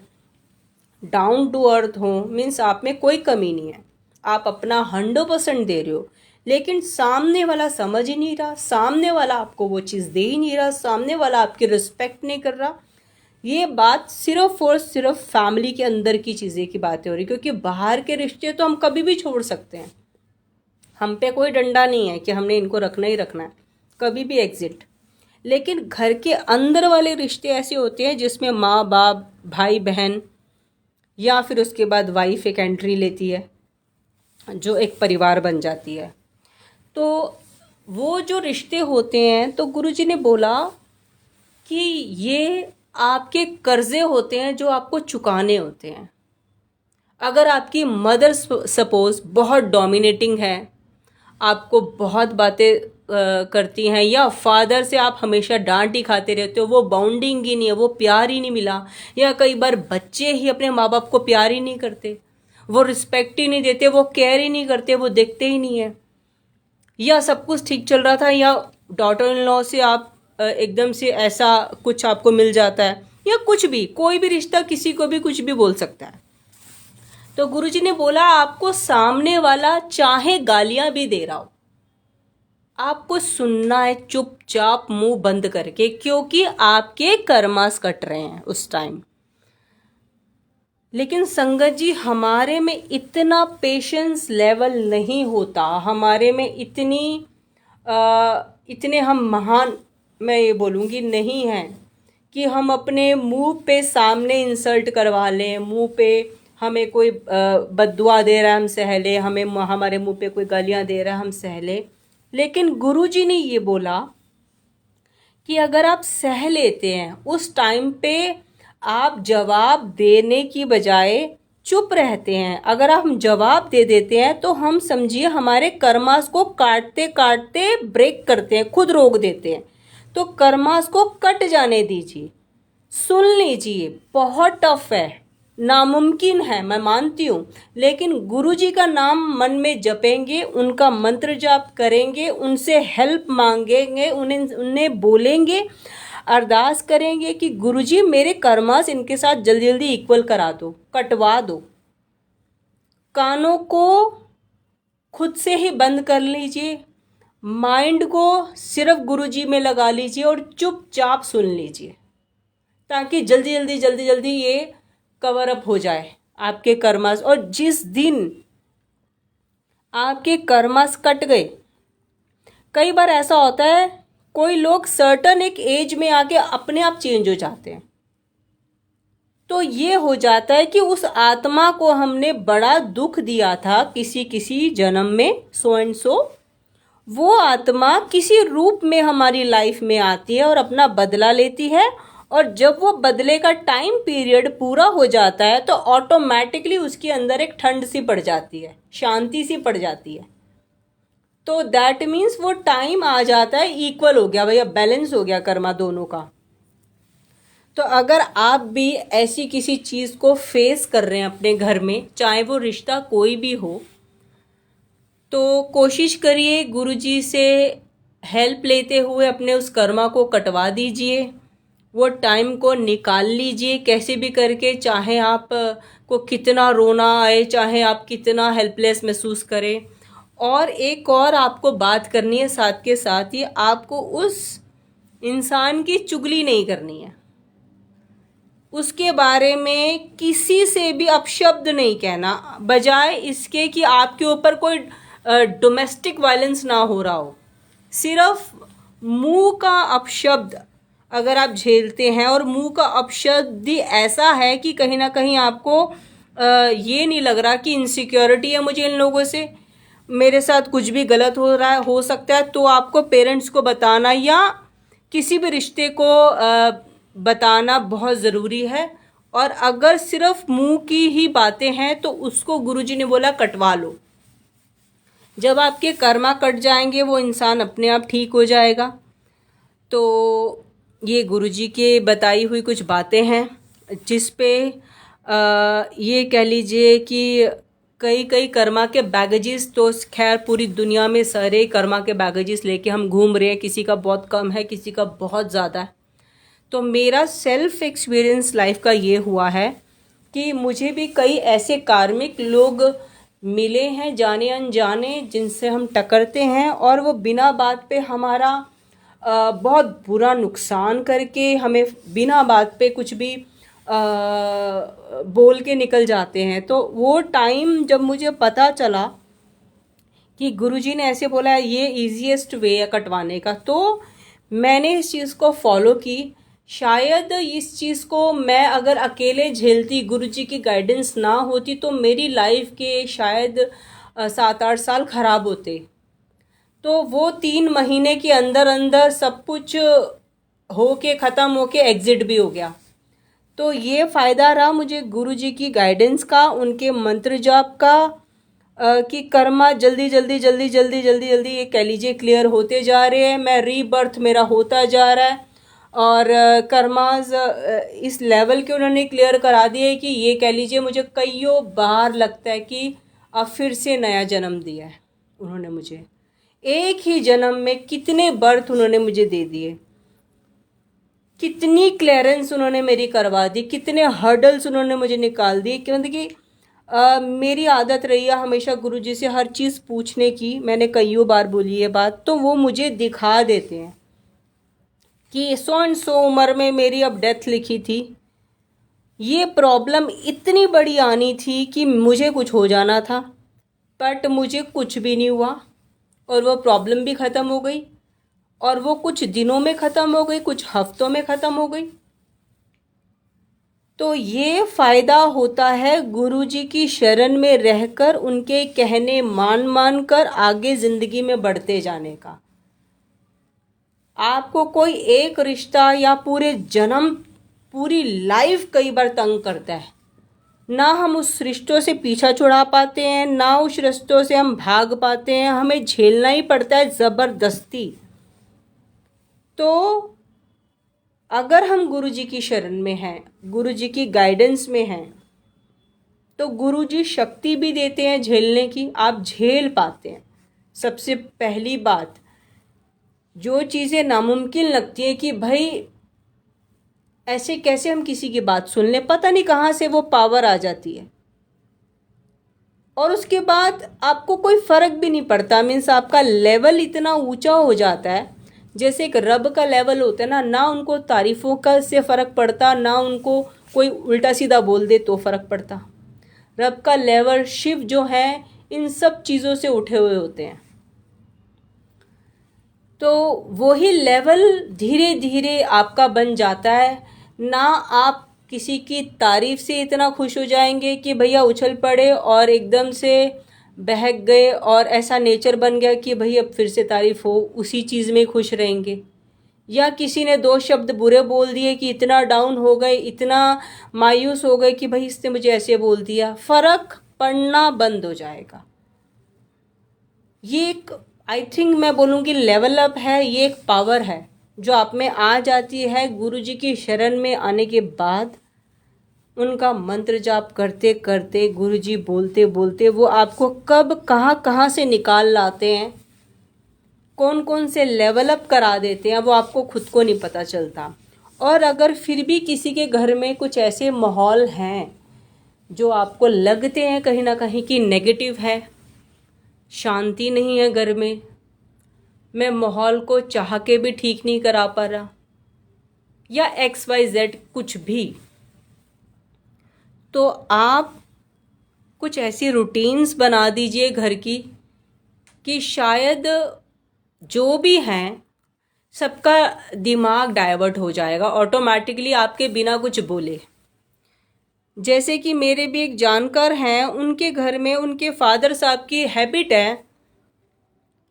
डाउन टू अर्थ हो, मीन्स आप में कोई कमी नहीं है, आप अपना 100% दे रहे हो, लेकिन सामने वाला समझ ही नहीं रहा, सामने वाला आपको वो चीज़ दे ही नहीं रहा, सामने वाला आपकी रिस्पेक्ट नहीं कर रहा। ये बात सिर्फ और सिर्फ फैमिली के अंदर की चीज़ें की बातें हो रही, क्योंकि बाहर के रिश्ते तो हम कभी भी छोड़ सकते हैं, हम पे कोई डंडा नहीं है कि हमने इनको रखना ही रखना है, कभी भी एग्जिट। लेकिन घर के अंदर वाले रिश्ते ऐसे होते हैं जिसमें माँ बाप, भाई बहन, या फिर उसके बाद वाइफ एक एंट्री लेती है, जो एक परिवार बन जाती है। तो वो जो रिश्ते होते हैं, तो गुरुजी ने बोला कि ये आपके कर्जे होते हैं जो आपको चुकाने होते हैं। अगर आपकी मदर सपोज बहुत डोमिनेटिंग है, आपको बहुत बातें करती हैं, या फादर से आप हमेशा डांट ही खाते रहते हो, वो बाउंडिंग ही नहीं है, वो प्यार ही नहीं मिला, या कई बार बच्चे ही अपने माँ बाप को प्यार ही नहीं करते, वो रिस्पेक्ट ही नहीं देते, वो केयर ही नहीं करते, वो देखते ही नहीं है, या सब कुछ ठीक चल रहा था, या डॉटर इन लॉ से आप एकदम से ऐसा कुछ आपको मिल जाता है, या कुछ भी, कोई भी रिश्ता किसी को भी कुछ भी बोल सकता है। तो गुरुजी ने बोला आपको सामने वाला चाहे गालियां भी दे रहा हो, आपको सुनना है चुपचाप मुंह बंद करके, क्योंकि आपके कर्मास कट रहे हैं उस टाइम। लेकिन संगत जी, हमारे में इतना पेशेंस लेवल नहीं होता, हमारे में इतने हम महान, मैं ये बोलूँगी, नहीं हैं कि हम अपने मुंह पे सामने इंसल्ट करवा लें, मुंह पे हमें कोई बद्दुआ दे रहा है हम सह ले, हमें हमारे मुंह पे कोई गालियाँ दे रहा है हम सह ले। लेकिन गुरुजी ने ये बोला कि अगर आप सह लेते हैं, उस टाइम पे आप जवाब देने की बजाय चुप रहते हैं, अगर हम जवाब दे देते हैं तो हम समझिए हमारे कर्मास को काटते काटते ब्रेक करते हैं, खुद रोक देते हैं। तो कर्मास को कट जाने दीजिए, सुन लीजिए। बहुत टफ है, नामुमकिन है, मैं मानती हूँ, लेकिन गुरुजी का नाम मन में जपेंगे, उनका मंत्र जाप करेंगे, उनसे हेल्प मांगेंगे, उन्हें बोलेंगे, अरदास करेंगे कि गुरुजी मेरे कर्मास इनके साथ जल्दी जल्दी इक्वल करा दो, कटवा दो। कानों को खुद से ही बंद कर लीजिए, माइंड को सिर्फ गुरुजी में लगा लीजिए और चुपचाप सुन लीजिए, ताकि जल्दी जल्दी ये कवर अप हो जाए आपके कर्मास। और जिस दिन आपके कर्मास कट गए, कई बार ऐसा होता है कोई लोग सर्टन एक एज में आके अपने आप चेंज हो जाते हैं, तो ये हो जाता है कि उस आत्मा को हमने बड़ा दुख दिया था किसी जन्म में, सो एंड सो, वो आत्मा किसी रूप में हमारी लाइफ में आती है और अपना बदला लेती है। और जब वो बदले का टाइम पीरियड पूरा हो जाता है तो ऑटोमेटिकली उसके अंदर एक ठंड सी पड़ जाती है, शांति सी पड़ जाती है। तो दैट मीन्स वो टाइम आ जाता है, इक्वल हो गया भैया, बैलेंस हो गया कर्मा दोनों का। तो अगर आप भी ऐसी किसी चीज़ को फेस कर रहे हैं अपने घर में, चाहे वो रिश्ता कोई भी हो, तो कोशिश करिए गुरुजी से हेल्प लेते हुए अपने उस कर्मा को कटवा दीजिए। वो टाइम को निकाल लीजिए कैसे भी करके, चाहे आप को कितना रोना आए, चाहे आप कितना हेल्पलेस महसूस करें। और एक और आपको बात करनी है साथ के साथ ही, आपको उस इंसान की चुगली नहीं करनी है, उसके बारे में किसी से भी अपशब्द नहीं कहना, बजाय इसके कि आपके ऊपर कोई डोमेस्टिक वायलेंस ना हो रहा हो। सिर्फ मुंह का अपशब्द अगर आप झेलते हैं, और मुंह का अपशब्द भी ऐसा है कि कहीं ना कहीं आपको ये नहीं लग रहा कि इनसिक्योरिटी है मुझे इन लोगों से, मेरे साथ कुछ भी गलत हो रहा है, हो सकता है, तो आपको पेरेंट्स को बताना या किसी भी रिश्ते को बताना बहुत ज़रूरी है। और अगर सिर्फ मुंह की ही बातें हैं तो उसको गुरुजी ने बोला कटवा लो। जब आपके कर्मा कट जाएंगे वो इंसान अपने आप ठीक हो जाएगा। तो ये गुरुजी के बताई हुई कुछ बातें हैं जिस पे ये कह लीजिए कि कई कर्मा के बैगेजेस, तो खैर पूरी दुनिया में सारे कर्मा के बैगेजेस लेके हम घूम रहे हैं, किसी का बहुत कम है, किसी का बहुत ज़्यादा है। तो मेरा सेल्फ एक्सपीरियंस लाइफ का ये हुआ है कि मुझे भी कई ऐसे कार्मिक लोग मिले हैं जाने अनजाने, जिनसे हम टकरते हैं और वो बिना बात पे हमारा बहुत बुरा नुकसान करके हमें बिना बात पे कुछ भी बोल के निकल जाते हैं। तो वो टाइम जब मुझे पता चला कि गुरुजी ने ऐसे बोला है ये ईजीएस्ट वे है कटवाने का, तो मैंने इस चीज़ को फॉलो की। शायद इस चीज़ को मैं अगर अकेले झेलती, गुरुजी की गाइडेंस ना होती, तो मेरी लाइफ के शायद 7-8 साल खराब होते। तो वो 3 महीने के अंदर अंदर सब कुछ होके ख़त्म होके एग्जिट भी हो गया। तो ये फ़ायदा रहा मुझे गुरुजी की गाइडेंस का, उनके मंत्र जाप का, कि कर्मा जल्दी जल्दी जल्दी जल्दी जल्दी जल्दी ये कह लीजिए क्लियर होते जा रहे हैं। मैं रीबर्थ मेरा होता जा रहा है और कर्माज इस लेवल के उन्होंने क्लियर करा दिए कि ये कह लीजिए मुझे कईयों बार लगता है कि अब फिर से नया जन्म दिया है उन्होंने मुझे। एक ही जन्म में कितने बर्थ उन्होंने मुझे दे दिए, कितनी क्लियरेंस उन्होंने मेरी करवा दी, कितने हर्डल्स उन्होंने मुझे निकाल दिए। क्योंकि मेरी आदत रही है हमेशा गुरुजी से हर चीज़ पूछने की, मैंने कईयों बार बोली ये बात, तो वो मुझे दिखा देते हैं कि 100 उम्र में मेरी अब डेथ लिखी थी, ये प्रॉब्लम इतनी बड़ी आनी थी कि मुझे कुछ हो जाना था, बट मुझे कुछ भी नहीं हुआ और वो प्रॉब्लम भी ख़त्म हो गई, और वो कुछ दिनों में ख़त्म हो गई, कुछ हफ्तों में ख़त्म हो गई। तो ये फ़ायदा होता है गुरुजी की शरण में रहकर, उनके कहने मान कर आगे ज़िंदगी में बढ़ते जाने का। आपको कोई एक रिश्ता या पूरे जन्म, पूरी लाइफ कई बार तंग करता है, ना हम उस रिश्तों से पीछा छुड़ा पाते हैं, ना उस रिश्तों से हम भाग पाते हैं, हमें झेलना ही पड़ता है ज़बरदस्ती। तो अगर हम गुरुजी की शरण में हैं, गुरुजी की गाइडेंस में हैं, तो गुरुजी शक्ति भी देते हैं झेलने की, आप झेल पाते हैं। सबसे पहली बात, जो चीज़ें नामुमकिन लगती है कि भाई ऐसे कैसे हम किसी की बात सुन लें, पता नहीं कहाँ से वो पावर आ जाती है, और उसके बाद आपको कोई फ़र्क भी नहीं पड़ता। मीन्स आपका लेवल इतना ऊंचा हो जाता है, जैसे एक रब का लेवल होता है ना उनको तारीफ़ों का से फ़र्क पड़ता, ना उनको कोई उल्टा सीधा बोल दे तो फ़र्क पड़ता। रब का लेवल, शिव जो है, इन सब चीज़ों से उठे हुए होते हैं। तो वही लेवल धीरे धीरे आपका बन जाता है। ना आप किसी की तारीफ़ से इतना खुश हो जाएंगे कि भैया उछल पड़े और एकदम से बहक गए और ऐसा नेचर बन गया कि भाई अब फिर से तारीफ़ हो, उसी चीज़ में खुश रहेंगे। या किसी ने 2 शब्द बुरे बोल दिए कि इतना डाउन हो गए, इतना मायूस हो गए कि भाई इसने मुझे ऐसे बोल दिया, फ़र्क पड़ना बंद हो जाएगा। ये एक, आई थिंक मैं बोलूँगी लेवल अप है, ये एक पावर है जो आप में आ जाती है, गुरुजी की शरण में आने के बाद उनका मंत्र जाप करते करते, गुरुजी बोलते बोलते वो आपको कब कहाँ कहाँ से निकाल लाते हैं, कौन कौन से लेवल अप करा देते हैं, वो आपको खुद को नहीं पता चलता। और अगर फिर भी किसी के घर में कुछ ऐसे माहौल हैं जो आपको लगते हैं कहीं ना कहीं कि नेगेटिव है, शांति नहीं है घर में, मैं माहौल को चाह के भी ठीक नहीं करा पा रहा, या XYZ कुछ भी, तो आप कुछ ऐसी रूटीन्स बना दीजिए घर की कि शायद जो भी हैं सबका दिमाग डाइवर्ट हो जाएगा ऑटोमेटिकली, आपके बिना कुछ बोले। जैसे कि मेरे भी एक जानकार हैं, उनके घर में उनके फादर साहब की हैबिट है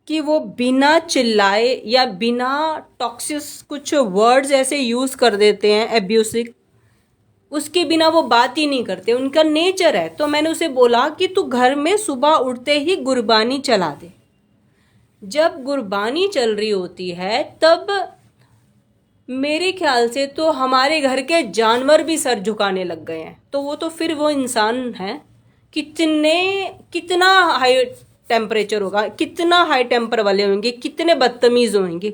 कि वो बिना चिल्लाए या बिना टॉक्सिस कुछ वर्ड्स ऐसे यूज़ कर देते हैं एब्यूसिव, उसके बिना वो बात ही नहीं करते, उनका नेचर है। तो मैंने उसे बोला कि तू घर में सुबह उठते ही गुरबानी चला दे। जब गुरबानी चल रही होती है तब मेरे ख्याल से तो हमारे घर के जानवर भी सर झुकाने लग गए हैं। तो वो तो फिर वो इंसान है, कितना हाई टेम्परेचर होगा, कितना हाई टेम्पर वाले होंगे, कितने बदतमीज़ होंगे,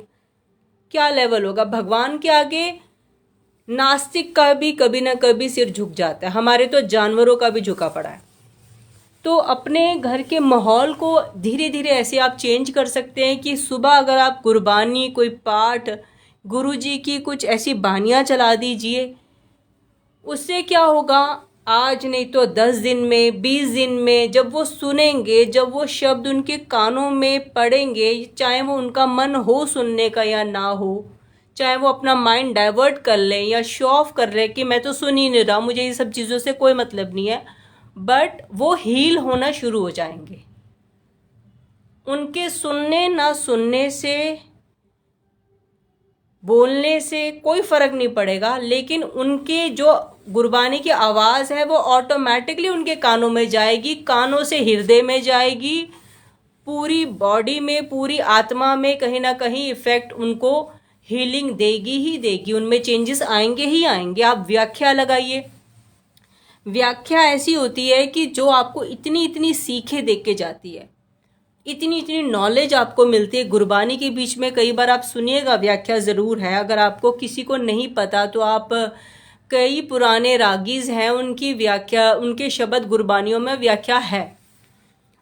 क्या लेवल होगा। भगवान के आगे नास्तिक का भी कभी ना कभी सिर झुक जाता है, हमारे तो जानवरों का भी झुका पड़ा है। तो अपने घर के माहौल को धीरे धीरे ऐसे आप चेंज कर सकते हैं कि सुबह अगर आप गुरबानी, कोई पाठ, गुरुजी की कुछ ऐसी बानियाँ चला दीजिए। उससे क्या होगा, आज नहीं तो 10 दिन में, 20 दिन में जब वो सुनेंगे, जब वो शब्द उनके कानों में पड़ेंगे, चाहे वो उनका मन हो सुनने का या ना हो, चाहे वो अपना माइंड डाइवर्ट कर लें या शो ऑफ कर लें कि मैं तो सुन ही नहीं रहा, मुझे ये सब चीज़ों से कोई मतलब नहीं है, बट वो हील होना शुरू हो जाएंगे। उनके सुनने ना सुनने से, बोलने से कोई फ़र्क नहीं पड़ेगा, लेकिन उनके जो गुरबानी की आवाज़ है वो ऑटोमेटिकली उनके कानों में जाएगी, कानों से हृदय में जाएगी, पूरी बॉडी में, पूरी आत्मा में कहीं ना कहीं इफ़ेक्ट उनको हीलिंग देगी ही देगी, उनमें चेंजेस आएंगे ही आएंगे। आप व्याख्या लगाइए, व्याख्या ऐसी होती है कि जो आपको इतनी इतनी सीखें दे के जाती है, इतनी इतनी नॉलेज आपको मिलती है। गुरबानी के बीच में कई बार आप सुनिएगा, व्याख्या ज़रूर है, अगर आपको किसी को नहीं पता तो आप कई पुराने रागीज़ हैं उनकी व्याख्या, उनके शब्द गुरबानियों में व्याख्या है।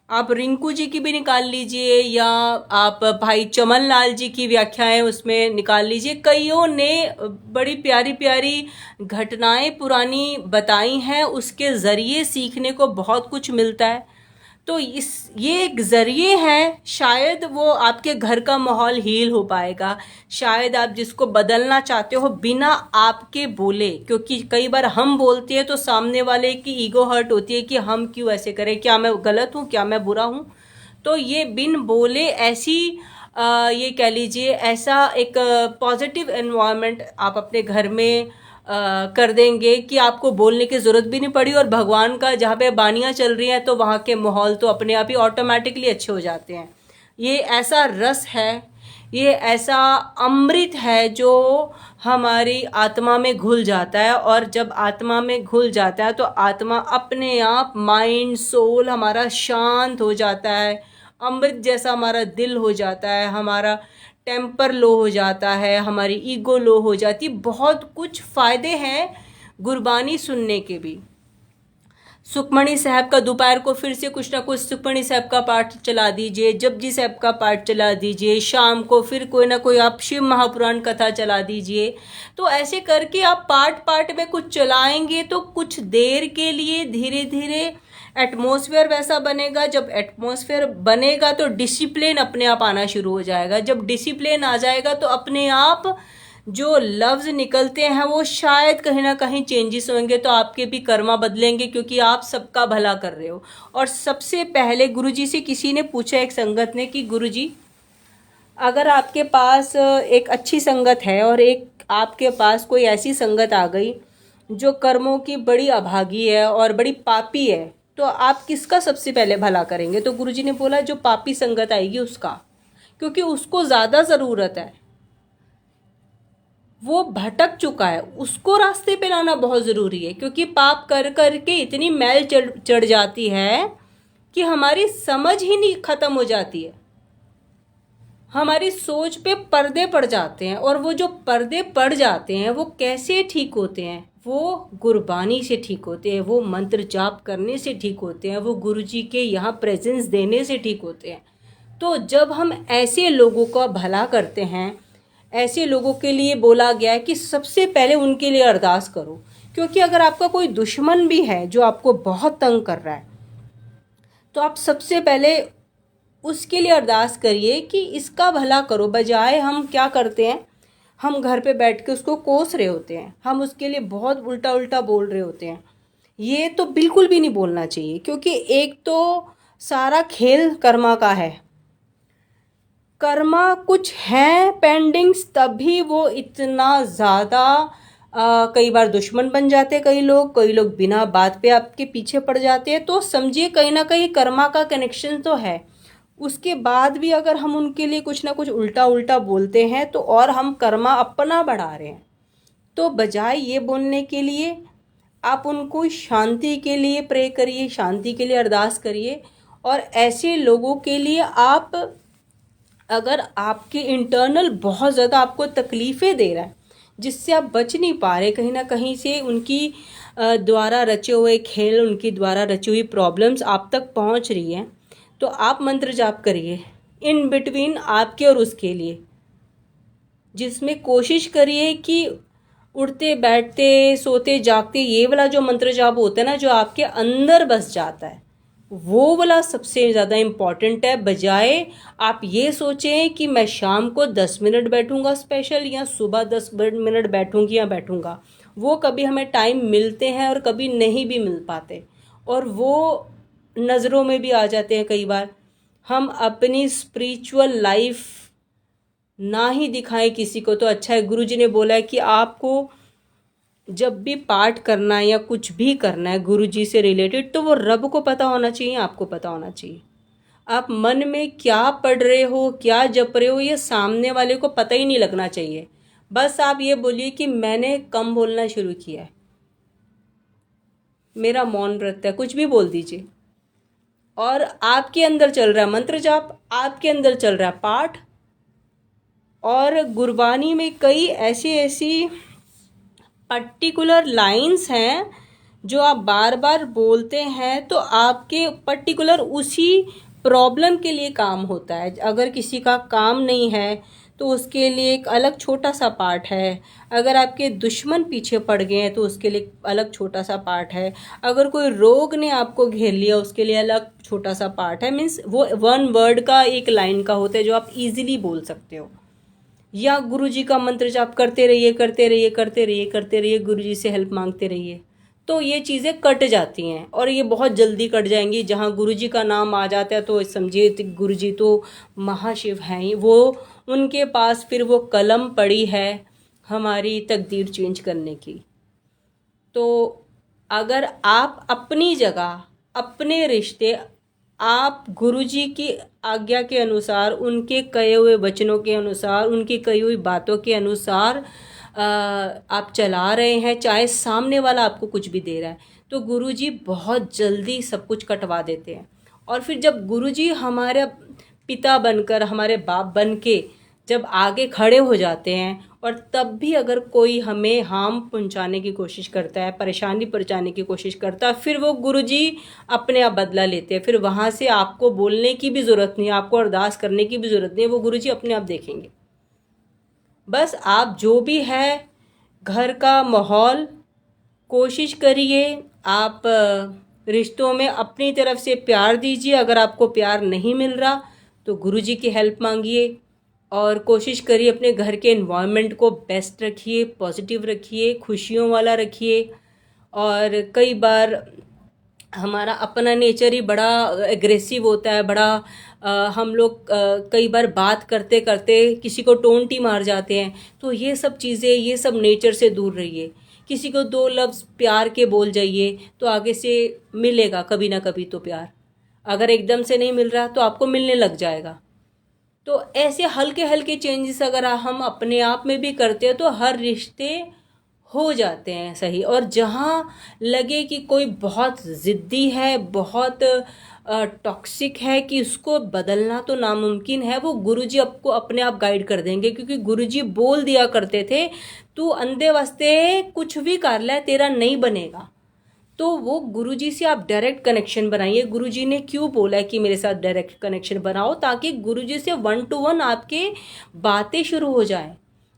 आप रिंकू जी की भी निकाल लीजिए या आप भाई चमन लाल जी की व्याख्याएं उसमें निकाल लीजिए। कईयों ने बड़ी प्यारी प्यारी घटनाएं पुरानी बताई हैं, उसके ज़रिए सीखने को बहुत कुछ मिलता है। तो ये एक ज़रिए हैं, शायद वो आपके घर का माहौल हील हो पाएगा। शायद आप जिसको बदलना चाहते हो बिना आपके बोले, क्योंकि कई बार हम बोलते हैं तो सामने वाले की ईगो हर्ट होती है कि हम क्यों ऐसे करें, क्या मैं गलत हूँ, क्या मैं बुरा हूँ। तो ये बिन बोले ऐसी ये कह लीजिए ऐसा एक पॉजिटिव एनवायरनमेंट आप अपने घर में कर देंगे कि आपको बोलने की ज़रूरत भी नहीं पड़ी, और भगवान का जहाँ पे बानियाँ चल रही हैं तो वहाँ के माहौल तो अपने आप ही ऑटोमेटिकली अच्छे हो जाते हैं। ये ऐसा रस है, ये ऐसा अमृत है जो हमारी आत्मा में घुल जाता है, और जब आत्मा में घुल जाता है तो आत्मा अपने आप, माइंड, सोल हमारा शांत हो जाता है, अमृत जैसा हमारा दिल हो जाता है, हमारा टेम्पर लो हो जाता है, हमारी ईगो लो हो जाती। बहुत कुछ फ़ायदे हैं गुरबानी सुनने के भी। सुखमणी साहब का दोपहर को फिर से कुछ ना कुछ सुखमणी साहब का पाठ चला दीजिए, जपजी साहब का पाठ चला दीजिए, शाम को फिर कोई ना कोई आप शिव महापुराण कथा चला दीजिए। तो ऐसे करके आप पार्ट पार्ट में कुछ चलाएंगे तो कुछ देर के लिए धीरे धीरे एटमॉस्फेयर वैसा बनेगा। जब एटमॉस्फेयर बनेगा तो डिसिप्लिन अपने आप आना शुरू हो जाएगा। जब डिसिप्लिन आ जाएगा तो अपने आप जो लफ्ज़ निकलते हैं वो शायद कहीं ना कहीं चेंजेस होंगे, तो आपके भी कर्मा बदलेंगे, क्योंकि आप सबका भला कर रहे हो। और सबसे पहले गुरुजी से किसी ने पूछा, एक संगत ने, कि गुरुजी अगर आपके पास एक अच्छी संगत है और एक आपके पास कोई ऐसी संगत आ गई जो कर्मों की बड़ी अभागी है और बड़ी पापी है, तो आप किसका सबसे पहले भला करेंगे? तो गुरुजी ने बोला जो पापी संगत आएगी उसका, क्योंकि उसको ज़्यादा ज़रूरत है। वो भटक चुका है, उसको रास्ते पे लाना बहुत ज़रूरी है, क्योंकि पाप कर कर के इतनी मैल चढ़ जाती है कि हमारी समझ ही नहीं खत्म हो जाती है, हमारी सोच पे पर्दे पड़ जाते हैं। और वो जो पर्दे पड़ जाते हैं वो कैसे ठीक होते हैं? वो गुरबानी से ठीक होते हैं, वो मंत्र जाप करने से ठीक होते हैं, वो गुरुजी के यहाँ प्रेजेंस देने से ठीक होते हैं। तो जब हम ऐसे लोगों का भला करते हैं, ऐसे लोगों के लिए बोला गया है कि सबसे पहले उनके लिए अरदास करो, क्योंकि अगर आपका कोई दुश्मन भी है जो आपको बहुत तंग कर रहा है, तो आप सबसे पहले उसके लिए अरदास करिए कि इसका भला करो। बजाय हम क्या करते हैं, हम घर पे बैठ के उसको कोस रहे होते हैं, हम उसके लिए बहुत उल्टा उल्टा बोल रहे होते हैं। ये तो बिल्कुल भी नहीं बोलना चाहिए, क्योंकि एक तो सारा खेल कर्मा का है, कर्मा कुछ है पेंडिंग्स, तभी वो इतना ज़्यादा कई बार दुश्मन बन जाते हैं। कई लोग बिना बात पे आपके पीछे पड़ जाते हैं। तो समझिए कहीं ना कहीं कर्मा का कनेक्शन तो है। उसके बाद भी अगर हम उनके लिए कुछ ना कुछ उल्टा उल्टा बोलते हैं तो और हम कर्मा अपना बढ़ा रहे हैं। तो बजाय ये बोलने के लिए आप उनको शांति के लिए प्रे करिए, शांति के लिए अरदास करिए। और ऐसे लोगों के लिए आप, अगर आपके इंटरनल बहुत ज़्यादा आपको तकलीफ़ें दे रहा है, जिससे आप बच नहीं पा रहे, कहीं ना कहीं से उनकी द्वारा रचे हुए खेल, उनकी द्वारा रची हुई प्रॉब्लम्स आप तक पहुंच रही हैं, तो आप मंत्र जाप करिए इन बिटवीन आपके और उसके लिए, जिसमें कोशिश करिए कि उठते बैठते सोते जागते ये वाला जो मंत्र जाप होता है ना, जो आपके अंदर बस जाता है, वो वाला सबसे ज़्यादा इम्पॉर्टेंट है। बजाय आप ये सोचें कि मैं शाम को 10 मिनट बैठूंगा स्पेशल, या सुबह 10 मिनट बैठूंगी या बैठूंगा। वो कभी हमें टाइम मिलते हैं और कभी नहीं भी मिल पाते, और वो नज़रों में भी आ जाते हैं कई बार। हम अपनी स्पिरिचुअल लाइफ ना ही दिखाएं किसी को तो अच्छा है। गुरुजी ने बोला है कि आपको जब भी पाठ करना है या कुछ भी करना है गुरुजी से रिलेटेड, तो वो रब को पता होना चाहिए, आपको पता होना चाहिए। आप मन में क्या पढ़ रहे हो, क्या जप रहे हो, ये सामने वाले को पता ही नहीं लगना चाहिए। बस आप ये बोलिए कि मैंने कम बोलना शुरू किया है, मेरा मौन व्रत है, कुछ भी बोल दीजिए। और आपके अंदर चल रहा है मंत्र जाप, आपके अंदर चल रहा है पाठ। और गुरबानी में कई ऐसी पर्टिकुलर लाइंस हैं जो आप बार बार बोलते हैं, तो आपके पर्टिकुलर उसी प्रॉब्लम के लिए काम होता है। अगर किसी का काम नहीं है तो उसके लिए एक अलग छोटा सा पार्ट है। अगर आपके दुश्मन पीछे पड़ गए हैं तो उसके लिए अलग छोटा सा पार्ट है। अगर कोई रोग ने आपको घेर लिया उसके लिए अलग छोटा सा पार्ट है। मीन्स वो 1 वर्ड का, एक लाइन का होता है जो आप इजीली बोल सकते हो। या गुरुजी का मंत्र जाप करते रहिए, करते रहिए, करते रहिए, करते रहिए, गुरुजी से हेल्प मांगते रहिए, तो ये चीज़ें कट जाती हैं। और ये बहुत जल्दी कट जाएंगी। जहाँ गुरुजी का नाम आ जाता है तो समझिए गुरुजी तो महाशिव हैं ही, वो उनके पास फिर वो कलम पड़ी है हमारी तकदीर चेंज करने की। तो अगर आप अपनी जगह, अपने रिश्ते, आप गुरुजी की आज्ञा के अनुसार, उनके कहे हुए वचनों के अनुसार, उनकी कही हुई बातों के अनुसार आप चला रहे हैं, चाहे सामने वाला आपको कुछ भी दे रहा है, तो गुरुजी बहुत जल्दी सब कुछ कटवा देते हैं। और फिर जब गुरुजी हमारे पिता बनकर, हमारे बाप बन के जब आगे खड़े हो जाते हैं, और तब भी अगर कोई हमें हार्म पहुंचाने की कोशिश करता है, परेशानी पहुंचाने की कोशिश करता है, फिर वो गुरुजी अपने आप बदला लेते हैं। फिर वहाँ से आपको बोलने की भी ज़रूरत नहीं है, आपको अरदास करने की भी ज़रूरत नहीं है, वो गुरुजी अपने आप देखेंगे। बस आप जो भी है, घर का माहौल कोशिश करिए, आप रिश्तों में अपनी तरफ से प्यार दीजिए। अगर आपको प्यार नहीं मिल रहा तो गुरुजी की हेल्प मांगिए, और कोशिश करिए अपने घर के एनवायरनमेंट को बेस्ट रखिए, पॉजिटिव रखिए, खुशियों वाला रखिए। और कई बार हमारा अपना नेचर ही बड़ा एग्रेसिव होता है, बड़ा हम लोग कई बार बात करते करते किसी को टोंट ही मार जाते हैं। तो ये सब चीज़ें, ये सब नेचर से दूर रहिए। किसी को 2 लफ्ज़ प्यार के बोल जाइए तो आगे से मिलेगा कभी ना कभी तो प्यार। अगर एकदम से नहीं मिल रहा तो आपको मिलने लग जाएगा। तो ऐसे हल्के हल्के चेंजेस अगर हम अपने आप में भी करते हैं तो हर रिश्ते हो जाते हैं सही। और जहाँ लगे कि कोई बहुत ज़िद्दी है, बहुत टॉक्सिक है, कि उसको बदलना तो नामुमकिन है, वो गुरुजी आपको अपने आप गाइड कर देंगे। क्योंकि गुरुजी बोल दिया करते थे, तू अंधे वास्ते कुछ भी कर ले, तेरा नहीं बनेगा। तो वो गुरुजी से आप डायरेक्ट कनेक्शन बनाइए। गुरुजी ने क्यों बोला है कि मेरे साथ डायरेक्ट कनेक्शन बनाओ, ताकि गुरुजी से 1 to 1 आपके बातें शुरू हो जाए।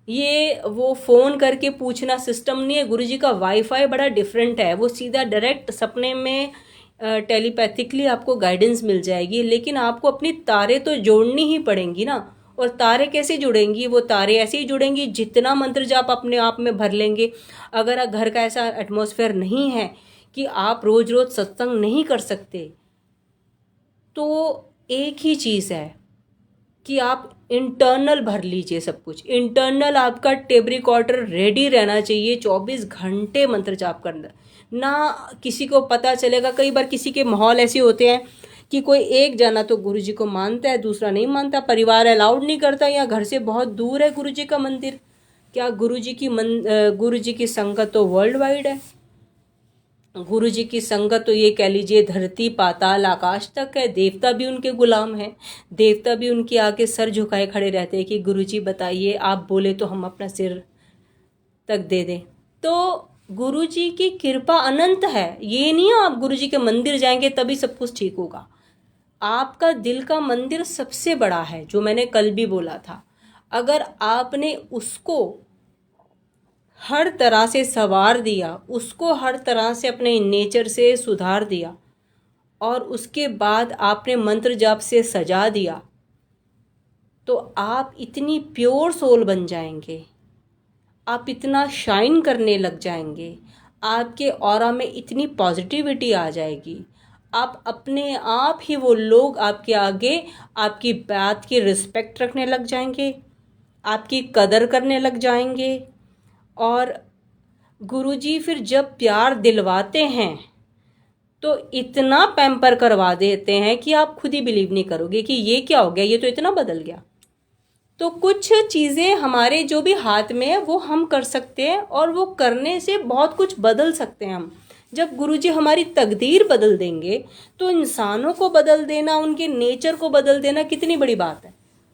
ये वो फ़ोन करके पूछना सिस्टम नहीं है। गुरुजी का वाईफाई बड़ा डिफरेंट है, वो सीधा डायरेक्ट सपने में टेलीपैथिकली आपको गाइडेंस मिल जाएगी। लेकिन आपको अपनी तारे तो जोड़नी ही पड़ेंगी ना। और तारे कैसे जुड़ेंगी? वो तारे ऐसे ही जुड़ेंगी जितना मंत्र जाप अपने आप में भर लेंगे। अगर घर का ऐसा एटमॉस्फेयर नहीं है कि आप रोज रोज सत्संग नहीं कर सकते, तो एक ही चीज़ है कि आप इंटरनल भर लीजिए सब कुछ। इंटरनल आपका टेप रिकॉर्डर रेडी रहना चाहिए 24 घंटे मंत्र जाप करना। ना किसी को पता चलेगा। कई बार किसी के माहौल ऐसे होते हैं कि कोई एक जना तो गुरुजी को मानता है, दूसरा नहीं मानता, परिवार अलाउड नहीं करता, या घर से बहुत दूर है गुरुजी का मंदिर। क्या गुरुजी की संगत तो वर्ल्ड वाइड है। गुरु जी की संगत तो ये कह लीजिए धरती पाताल आकाश तक है। देवता भी उनके गुलाम हैं। देवता भी उनके आगे सर झुकाए खड़े रहते हैं कि गुरु जी बताइए, आप बोले तो हम अपना सिर तक दे दें। तो गुरु जी की कृपा अनंत है। ये नहीं है आप गुरु जी के मंदिर जाएंगे तभी सब कुछ ठीक होगा। आपका दिल का मंदिर सबसे बड़ा है, जो मैंने कल भी बोला था। अगर आपने उसको हर तरह से संवार दिया, उसको हर तरह से अपने नेचर से सुधार दिया, और उसके बाद आपने मंत्र जाप से सजा दिया, तो आप इतनी प्योर सोल बन जाएंगे, आप इतना शाइन करने लग जाएंगे, आपके ऑरा में इतनी पॉजिटिविटी आ जाएगी। आप अपने आप ही वो लोग आपके आगे आपकी बात की रिस्पेक्ट रखने लग जाएंगे, आपकी कदर करने लग जाएंगे। और गुरुजी फिर जब प्यार दिलवाते हैं तो इतना पैम्पर करवा देते हैं कि आप खुद ही बिलीव नहीं करोगे कि ये क्या हो गया, ये तो इतना बदल गया। तो कुछ चीज़ें हमारे जो भी हाथ में है वो हम कर सकते हैं, और वो करने से बहुत कुछ बदल सकते हैं हम। जब गुरुजी हमारी तकदीर बदल देंगे तो इंसानों को बदल देना, उनके नेचर को बदल देना कितनी बड़ी बात है।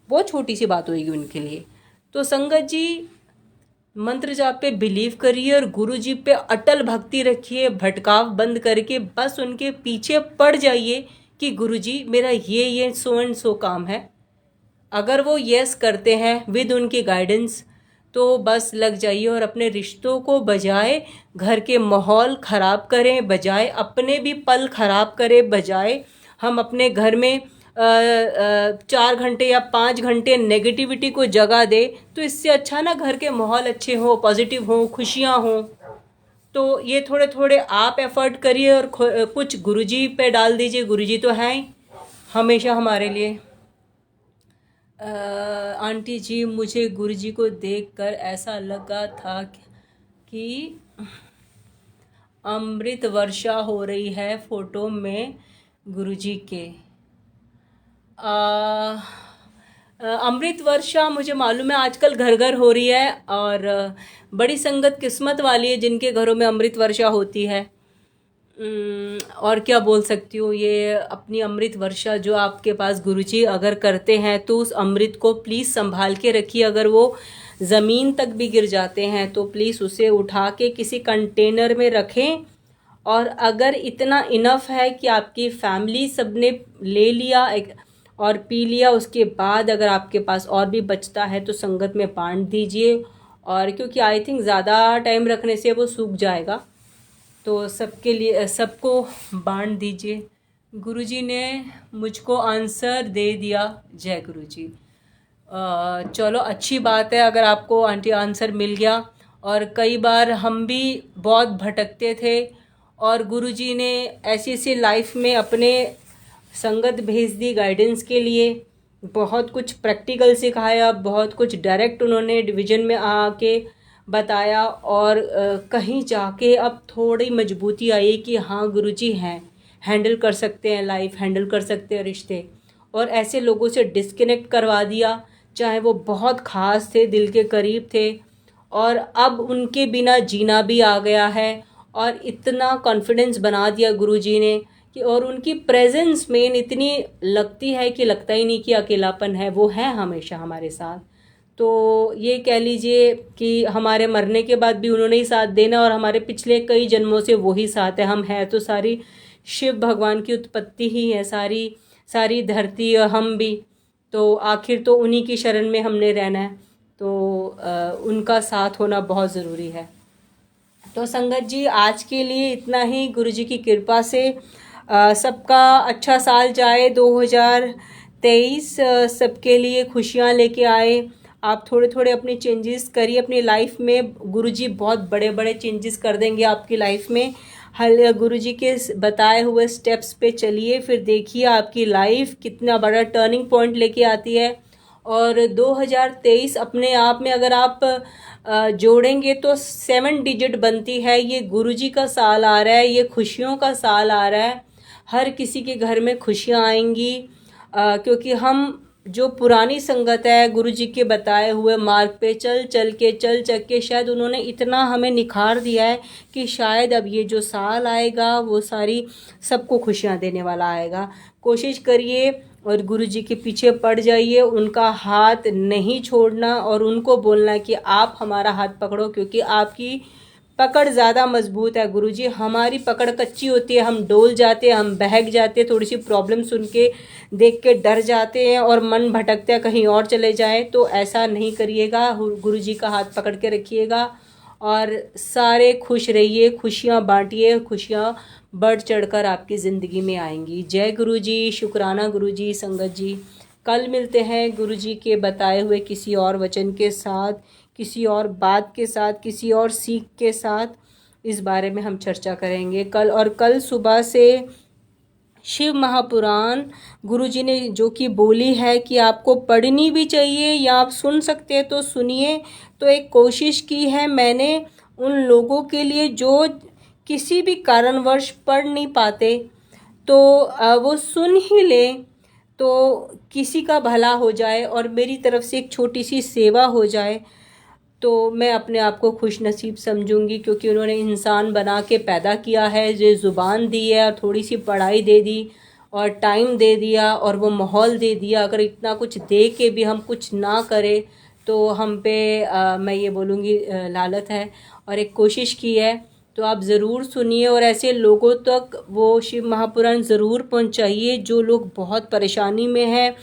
बहुत छोटी सी बात होगी उनके लिए। तो संगत जी, मंत्र जाप पे बिलीव करिए और गुरु जी पे अटल भक्ति रखिए। भटकाव बंद करके बस उनके पीछे पड़ जाइए कि गुरु जी मेरा ये सो एंड सो काम है। अगर वो यस करते हैं विद उनकी गाइडेंस, तो बस लग जाइए और अपने रिश्तों को बजाय घर के माहौल ख़राब करें, बजाय अपने भी पल ख़राब करें, बजाय हम अपने घर में 4 घंटे या 5 घंटे नेगेटिविटी को जगह दे, तो इससे अच्छा ना घर के माहौल अच्छे हो, पॉजिटिव हो, खुशियाँ हो। तो ये थोड़े थोड़े आप एफर्ट करिए और कुछ गुरुजी पे डाल दीजिए। गुरुजी तो हैं ही हमेशा हमारे लिए। आंटी जी, मुझे गुरुजी को देखकर ऐसा लगा था कि अमृत वर्षा हो रही है फोटो में गुरुजी के। अमृत वर्षा मुझे मालूम है आजकल घर घर हो रही है, और बड़ी संगत किस्मत वाली है जिनके घरों में अमृत वर्षा होती है। और क्या बोल सकती हूँ, ये अपनी अमृत वर्षा जो आपके पास गुरुजी अगर करते हैं तो उस अमृत को प्लीज़ संभाल के रखिए। अगर वो ज़मीन तक भी गिर जाते हैं तो प्लीज़ उसे उठा के किसी कंटेनर में रखें। और अगर इतना इनफ है कि आपकी फैमिली सबने ले लिया और पी लिया, उसके बाद अगर आपके पास और भी बचता है तो संगत में बांट दीजिए। और क्योंकि आई थिंक ज़्यादा टाइम रखने से वो सूख जाएगा, तो सबके लिए सबको बांट दीजिए। गुरुजी ने मुझको आंसर दे दिया। जय गुरुजी। चलो अच्छी बात है अगर आपको आंटी आंसर मिल गया। और कई बार हम भी बहुत भटकते थे और गुरुजी ने ऐसी ऐसी लाइफ में अपने संगत भेज दी गाइडेंस के लिए। बहुत कुछ प्रैक्टिकल सिखाया, बहुत कुछ डायरेक्ट उन्होंने डिवीज़न में आके बताया, और कहीं जाके अब थोड़ी मजबूती आई कि हाँ गुरुजी हैं, हैंडल कर सकते हैं लाइफ, हैंडल कर सकते हैं रिश्ते। और ऐसे लोगों से डिस्कनेक्ट करवा दिया, चाहे वो बहुत ख़ास थे, दिल के करीब थे, और अब उनके बिना जीना भी आ गया है। और इतना कॉन्फिडेंस बना दिया गुरुजी ने कि और उनकी प्रेजेंस मेन इतनी लगती है कि लगता ही नहीं कि अकेलापन है, वो है हमेशा हमारे साथ। तो ये कह लीजिए कि हमारे मरने के बाद भी उन्होंने ही साथ देना, और हमारे पिछले कई जन्मों से वही साथ है। हम हैं तो सारी शिव भगवान की उत्पत्ति ही है, सारी सारी धरती और हम भी, तो आखिर तो उन्हीं की शरण में हमने रहना है। तो उनका साथ होना बहुत ज़रूरी है। तो संगत जी, आज के लिए इतना ही। गुरु जी की कृपा से सबका अच्छा साल जाए 2023, सबके लिए खुशियाँ लेके आए। आप थोड़े थोड़े अपने चेंजेस करिए अपनी लाइफ में, गुरुजी बहुत बड़े बड़े चेंजेस कर देंगे आपकी लाइफ में। हल गुरुजी के बताए हुए स्टेप्स पे चलिए, फिर देखिए आपकी लाइफ कितना बड़ा टर्निंग पॉइंट लेके आती है। और 2023 अपने आप में अगर आप जोड़ेंगे तो 7 डिजिट बनती है। ये गुरुजी का साल आ रहा है, ये खुशियों का साल आ रहा है। हर किसी के घर में खुशियाँ आएंगी, क्योंकि हम जो पुरानी संगत है, गुरुजी के बताए हुए मार्ग पे चल के शायद उन्होंने इतना हमें निखार दिया है कि शायद अब ये जो साल आएगा वो सारी सबको खुशियाँ देने वाला आएगा। कोशिश करिए और गुरुजी के पीछे पड़ जाइए, उनका हाथ नहीं छोड़ना और उनको बोलना कि आप हमारा हाथ पकड़ो, क्योंकि आपकी पकड़ ज़्यादा मजबूत है गुरुजी। हमारी पकड़ कच्ची होती है, हम डोल जाते हैं, हम बहक जाते हैं, थोड़ी सी प्रॉब्लम सुन के देख के डर जाते हैं और मन भटकते हैं कहीं और चले जाएं। तो ऐसा नहीं करिएगा, गुरुजी का हाथ पकड़ के रखिएगा और सारे खुश रहिए, खुशियाँ बांटिए, खुशियाँ बढ़ चढ़कर आपकी ज़िंदगी में आएंगी। जय गुरुजी, शुक्राना गुरुजी। संगत जी, कल मिलते हैं गुरुजी के बताए हुए किसी और वचन के साथ, किसी और बात के साथ, किसी और सीख के साथ। इस बारे में हम चर्चा करेंगे कल। और कल सुबह से शिव महापुराण गुरुजी ने जो कि बोली है कि आपको पढ़नी भी चाहिए या आप सुन सकते हैं तो सुनिए। तो एक कोशिश की है मैंने उन लोगों के लिए जो किसी भी कारणवश पढ़ नहीं पाते, तो वो सुन ही ले, तो किसी का भला हो जाए और मेरी तरफ से एक छोटी सी सेवा हो जाए, तो मैं अपने आप को खुश नसीब समझूंगी। क्योंकि उन्होंने इंसान बना के पैदा किया है, जो ज़ुबान दी है और थोड़ी सी पढ़ाई दे दी और टाइम दे दिया और वो माहौल दे दिया। अगर इतना कुछ दे के भी हम कुछ ना करें तो हम पे मैं ये बोलूँगी लालत है। और एक कोशिश की है तो आप ज़रूर सुनिए और ऐसे लोगों तक वो शिव महापुराण ज़रूर पहुँचाइए जो लोग बहुत परेशानी में हैं,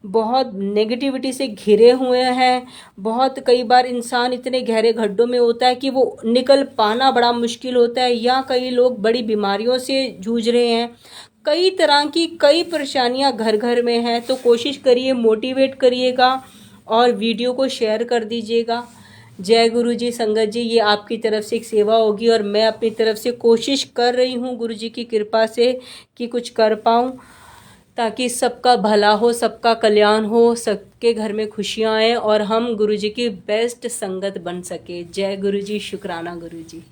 बहुत नेगेटिविटी से घिरे हुए हैं। बहुत कई बार इंसान इतने गहरे गड्ढों में होता है कि वो निकल पाना बड़ा मुश्किल होता है, या कई लोग बड़ी बीमारियों से जूझ रहे हैं, कई तरह की कई परेशानियां घर घर में हैं। तो कोशिश करिए, मोटिवेट करिएगा और वीडियो को शेयर कर दीजिएगा। जय गुरु जी। संगत जी, ये आपकी तरफ से एक सेवा होगी और मैं अपनी तरफ से कोशिश कर रही हूँ गुरु जी की कृपा से कि कुछ कर पाऊँ, ताकि सबका भला हो, सबका कल्याण हो, सबके घर में खुशियाँ आएँ और हम गुरु जी की बेस्ट संगत बन सके। जय गुरु जी, शुक्राना गुरु जी।